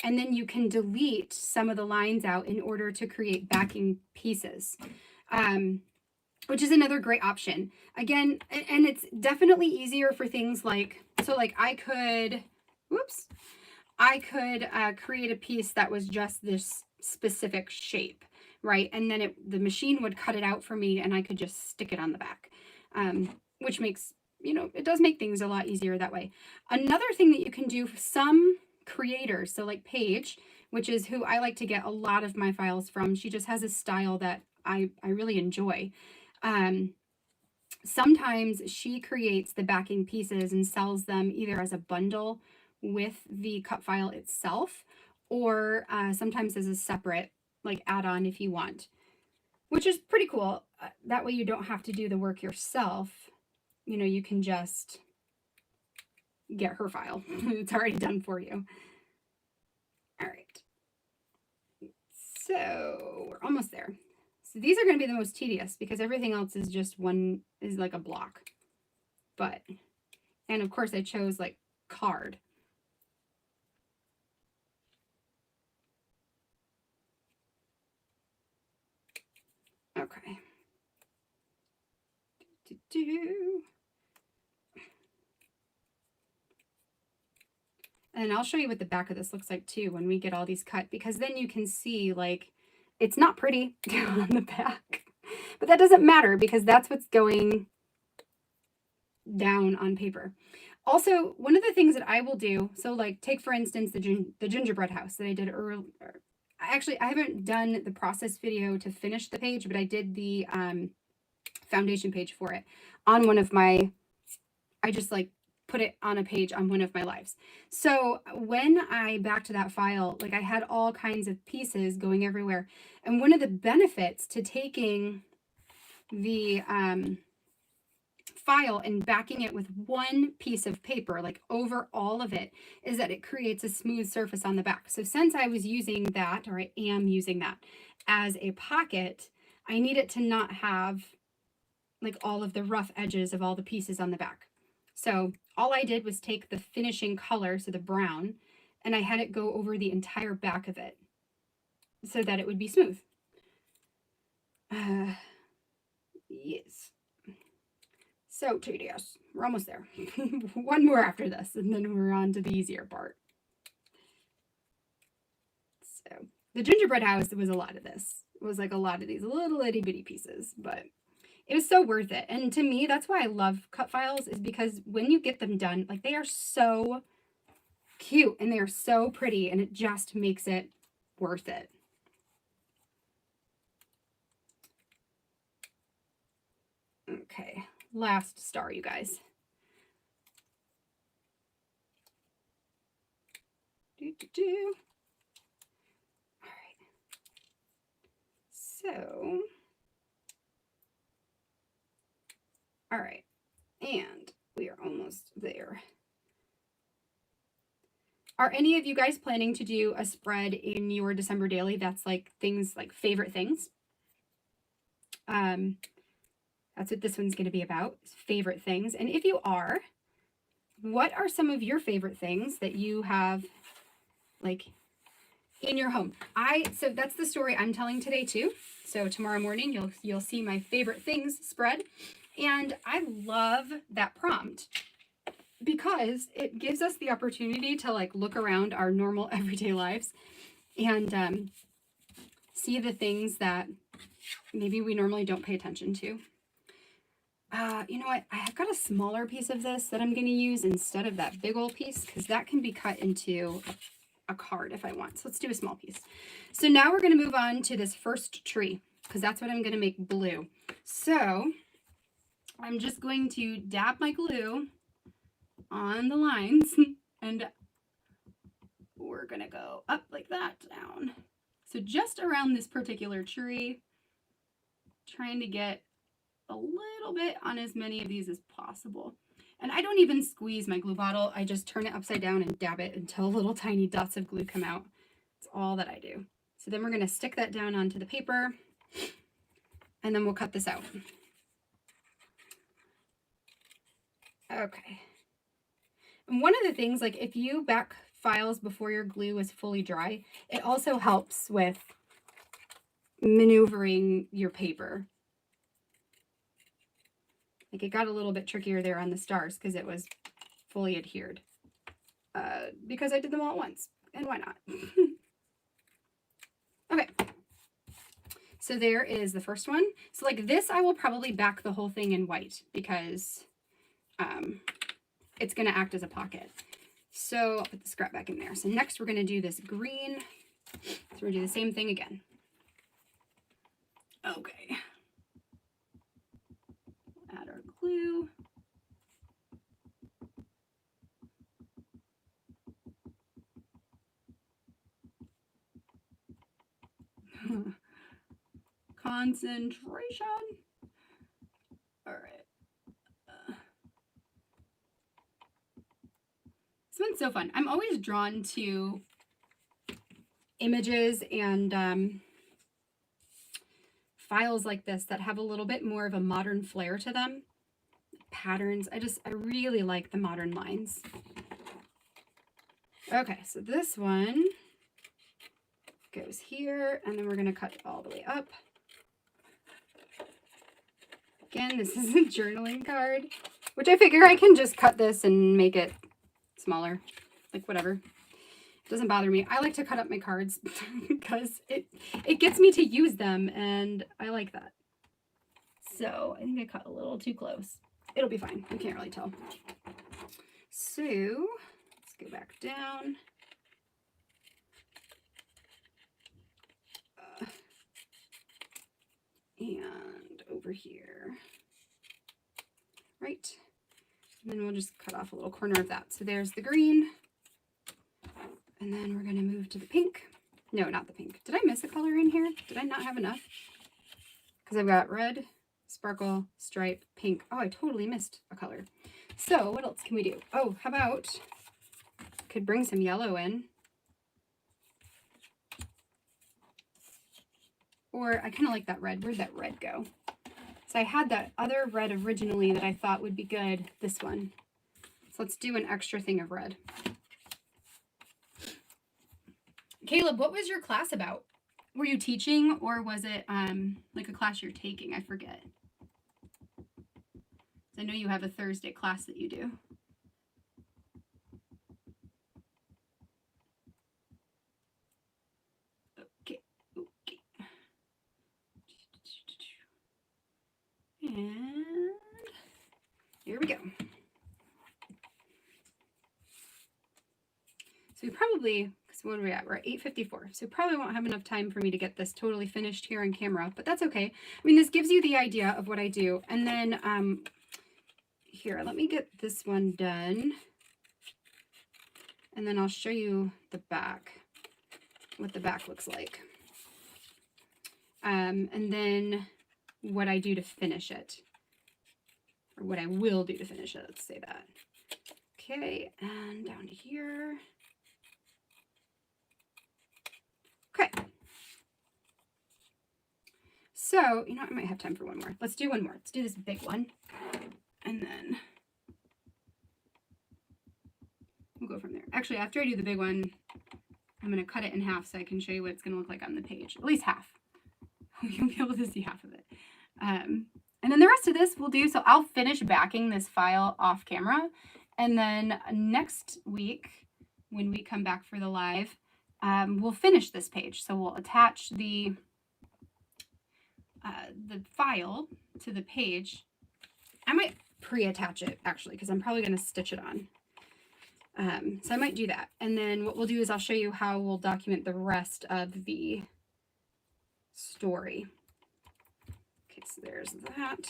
and then you can delete some of the lines out in order to create backing pieces, which is another great option. Again, and it's definitely easier for things like, so like I could create a piece that was just this specific shape, right? And then the machine would cut it out for me and I could just stick it on the back, which makes, it does make things a lot easier that way. Another thing that you can do for some creators, so like Paige, which is who I like to get a lot of my files from, she just has a style that I really enjoy. Sometimes she creates the backing pieces and sells them either as a bundle with the cut file itself, or sometimes as a separate like add-on if you want, which is pretty cool. That way you don't have to do the work yourself. You can just get her file. It's already done for you. All right. So we're almost there. So these are going to be the most tedious because everything else is just is like a block. And of course I chose like card. Okay. And I'll show you what the back of this looks like too when we get all these cut, because then you can see like it's not pretty on the back, but that doesn't matter because that's what's going down on paper. Also, one of the things that I will do, so like take for instance the gingerbread house that I did earlier. Actually, I haven't done the process video to finish the page, but I did the foundation page for it on one of my, I just like put it on a page on one of my lives. So when I backed that file, like I had all kinds of pieces going everywhere. And one of the benefits to taking the file and backing it with one piece of paper, like over all of it, is that it creates a smooth surface on the back. So since I was using that, or I am using that as a pocket, I need it to not have like all of the rough edges of all the pieces on the back. So all I did was take the finishing color, so the brown, and I had it go over the entire back of it so that it would be smooth. Yes. So tedious. We're almost there. One more after this, and then we're on to the easier part. So the gingerbread house was a lot of this. It was like a lot of these little itty bitty pieces, but it was so worth it. And to me, that's why I love cut files, is because when you get them done, like, they are so cute and they are so pretty, and it just makes it worth it. Okay, last star, you guys. All right. So, all right, and we are almost there. Are any of you guys planning to do a spread in your December daily that's like things like favorite things? That's what this one's going to be about, favorite things. And if you are, what are some of your favorite things that you have like in your home? So that's the story I'm telling today too. So tomorrow morning you'll see my favorite things spread. And I love that prompt because it gives us the opportunity to like look around our normal everyday lives and see the things that maybe we normally don't pay attention to. You know what? I have got a smaller piece of this that I'm going to use instead of that big old piece, because that can be cut into a card if I want. So let's do a small piece. So now we're going to move on to this first tree, because that's what I'm going to make blue. So I'm just going to dab my glue on the lines and we're going to go up like that, down. So just around this particular tree, trying to get a little bit on as many of these as possible. And I don't even squeeze my glue bottle. I just turn it upside down and dab it until little tiny dots of glue come out. That's all that I do. So then we're going to stick that down onto the paper, and then we'll cut this out. Okay. And one of the things, like if you back files before your glue is fully dry, it also helps with maneuvering your paper. Like it got a little bit trickier there on the stars because it was fully adhered. Because I did them all at once, and why not? Okay. So there is the first one. So like this, I will probably back the whole thing in white because it's going to act as a pocket. So I'll put the scrap back in there. So next we're going to do this green. So we're going to do the same thing again. Okay. Add our glue. Concentration. All right. This one's so fun. I'm always drawn to images and files like this that have a little bit more of a modern flair to them. Patterns. I really like the modern lines. Okay, so this one goes here, and then we're going to cut all the way up. Again, this is a journaling card, which I figure I can just cut this and make it smaller, like whatever. It doesn't bother me. I like to cut up my cards because it gets me to use them, and I like that. So I think I cut a little too close. It'll be fine. You can't really tell. So let's go back down. And over here. Right. And then we'll just cut off a little corner of that. So there's the green. And then we're going to move to the pink. No, not the pink. Did I miss a color in here? Did I not have enough? Because I've got red, sparkle, stripe, pink. Oh, I totally missed a color. So what else can we do? Oh, how about could bring some yellow in. Or I kind of like that red. Where'd that red go? So I had that other red originally that I thought would be good. This one. So let's do an extra thing of red. Caleb, what was your class about? Were you teaching, or was it like a class you're taking? I forget. I know you have a Thursday class that you do. Okay. And here we go. So we probably, because what are we at? We're at 8:54. So we probably won't have enough time for me to get this totally finished here on camera, but that's okay. I mean, this gives you the idea of what I do. And then here, let me get this one done. And then I'll show you the back, what the back looks like. And then what I do to finish it. Or what I will do to finish it, let's say that. Okay, and down to here. Okay. So, you know, I might have time for one more. Let's do one more. Let's do this big one. And then we'll go from there. Actually, after I do the big one, I'm going to cut it in half so I can show you what it's going to look like on the page. At least half. You'll be able to see half of it. And then the rest of this we'll do, so I'll finish backing this file off camera. And then next week, when we come back for the live, we'll finish this page. So we'll attach the file to the page. I might pre-attach it actually, because I'm probably going to stitch it on. So I might do that. And then what we'll do is I'll show you how we'll document the rest of the story. Okay, so there's that.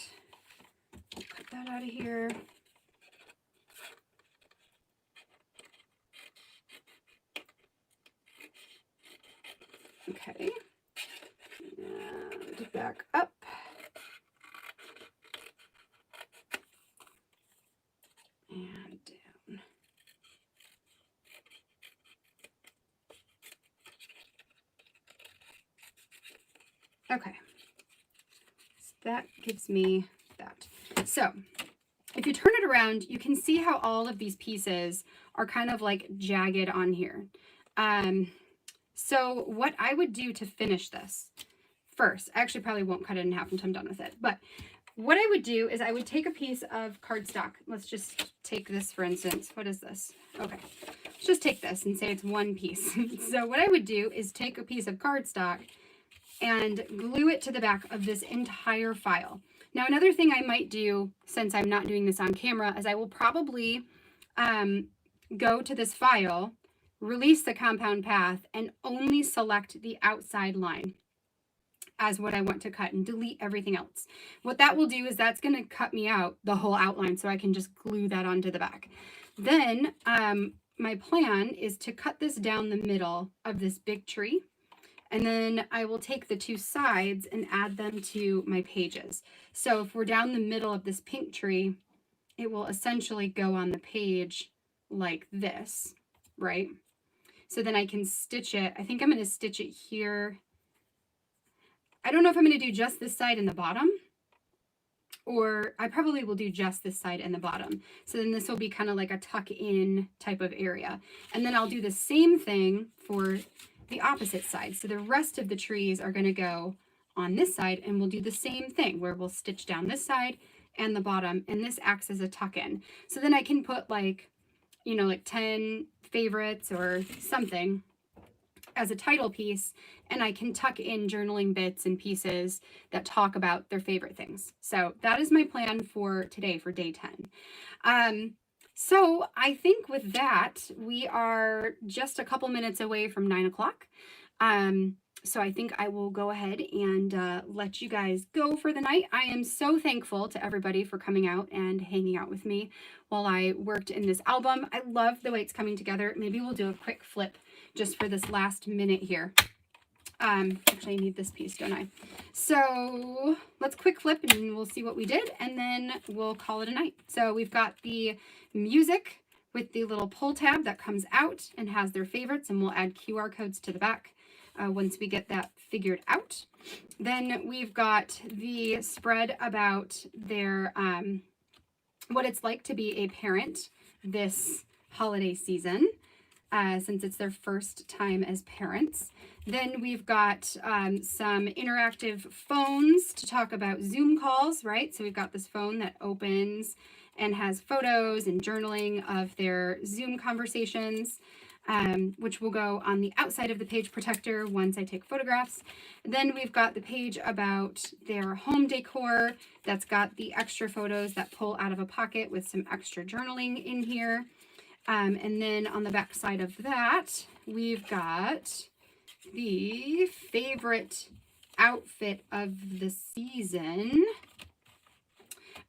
I'll cut that out of here. Okay, and back up. And down. Okay, so that gives me that. So if you turn it around, you can see how all of these pieces are kind of like jagged on here. So what I would do to finish this first, I actually probably won't cut it in half until I'm done with it, but what I would do is I would take a piece of cardstock. Let's just take this, for instance. What is this? Okay, let's just take this and say it's one piece. So what I would do is take a piece of cardstock and glue it to the back of this entire file. Now, another thing I might do, since I'm not doing this on camera, is I will probably go to this file, release the compound path, and only select the outside line as what I want to cut and delete everything else. What that will do is that's going to cut me out the whole outline so I can just glue that onto the back. Then my plan is to cut this down the middle of this big tree. And then I will take the two sides and add them to my pages. So if we're down the middle of this pink tree, it will essentially go on the page like this, right? So then I can stitch it. I think I'm going to stitch it here. I don't know if I'm going to do just this side and the bottom, or I probably will do just this side and the bottom. So then this will be kind of like a tuck in type of area. And then I'll do the same thing for the opposite side. So the rest of the trees are going to go on this side, and we'll do the same thing where we'll stitch down this side and the bottom, and this acts as a tuck in. So then I can put like, you know, like 10 favorites or something as a title piece, and I can tuck in journaling bits and pieces that talk about their favorite things. So that is my plan for today, for day 10. So I think with that, we are just a couple minutes away from 9 o'clock. So I think I will go ahead and let you guys go for the night. I am so thankful to everybody for coming out and hanging out with me while I worked in this album. I love the way it's coming together. Maybe we'll do a quick flip just for this last minute here. Actually, I need this piece, don't I? So let's quick flip and we'll see what we did, and then we'll call it a night. So we've got the music with the little pull tab that comes out and has their favorites, and we'll add QR codes to the back once we get that figured out. Then we've got the spread about their what it's like to be a parent this holiday season. since it's their first time as parents. Then we've got some interactive phones to talk about Zoom calls, right? So we've got this phone that opens and has photos and journaling of their Zoom conversations, which will go on the outside of the page protector once I take photographs. Then we've got the page about their home decor that's got the extra photos that pull out of a pocket with some extra journaling in here. And then on the back side of that, we've got the favorite outfit of the season,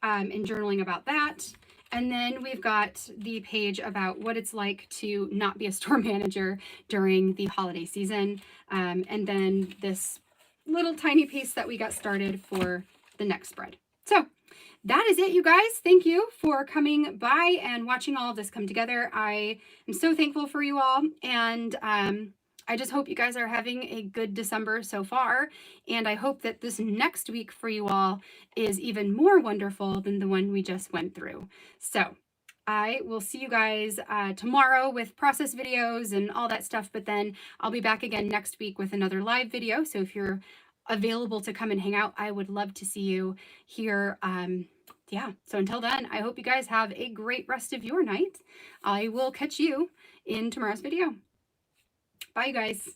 and journaling about that. And then we've got the page about what it's like to not be a store manager during the holiday season. And then this little tiny piece that we got started for the next spread. So that is it, you guys. Thank you for coming by and watching all of this come together. I am so thankful for you all. And I just hope you guys are having a good December so far. And I hope that this next week for you all is even more wonderful than the one we just went through. So I will see you guys tomorrow with process videos and all that stuff. But then I'll be back again next week with another live video. So if you're available to come and hang out, I would love to see you here. Yeah, so until then, I hope you guys have a great rest of your night. I will catch you in tomorrow's video. Bye, you guys.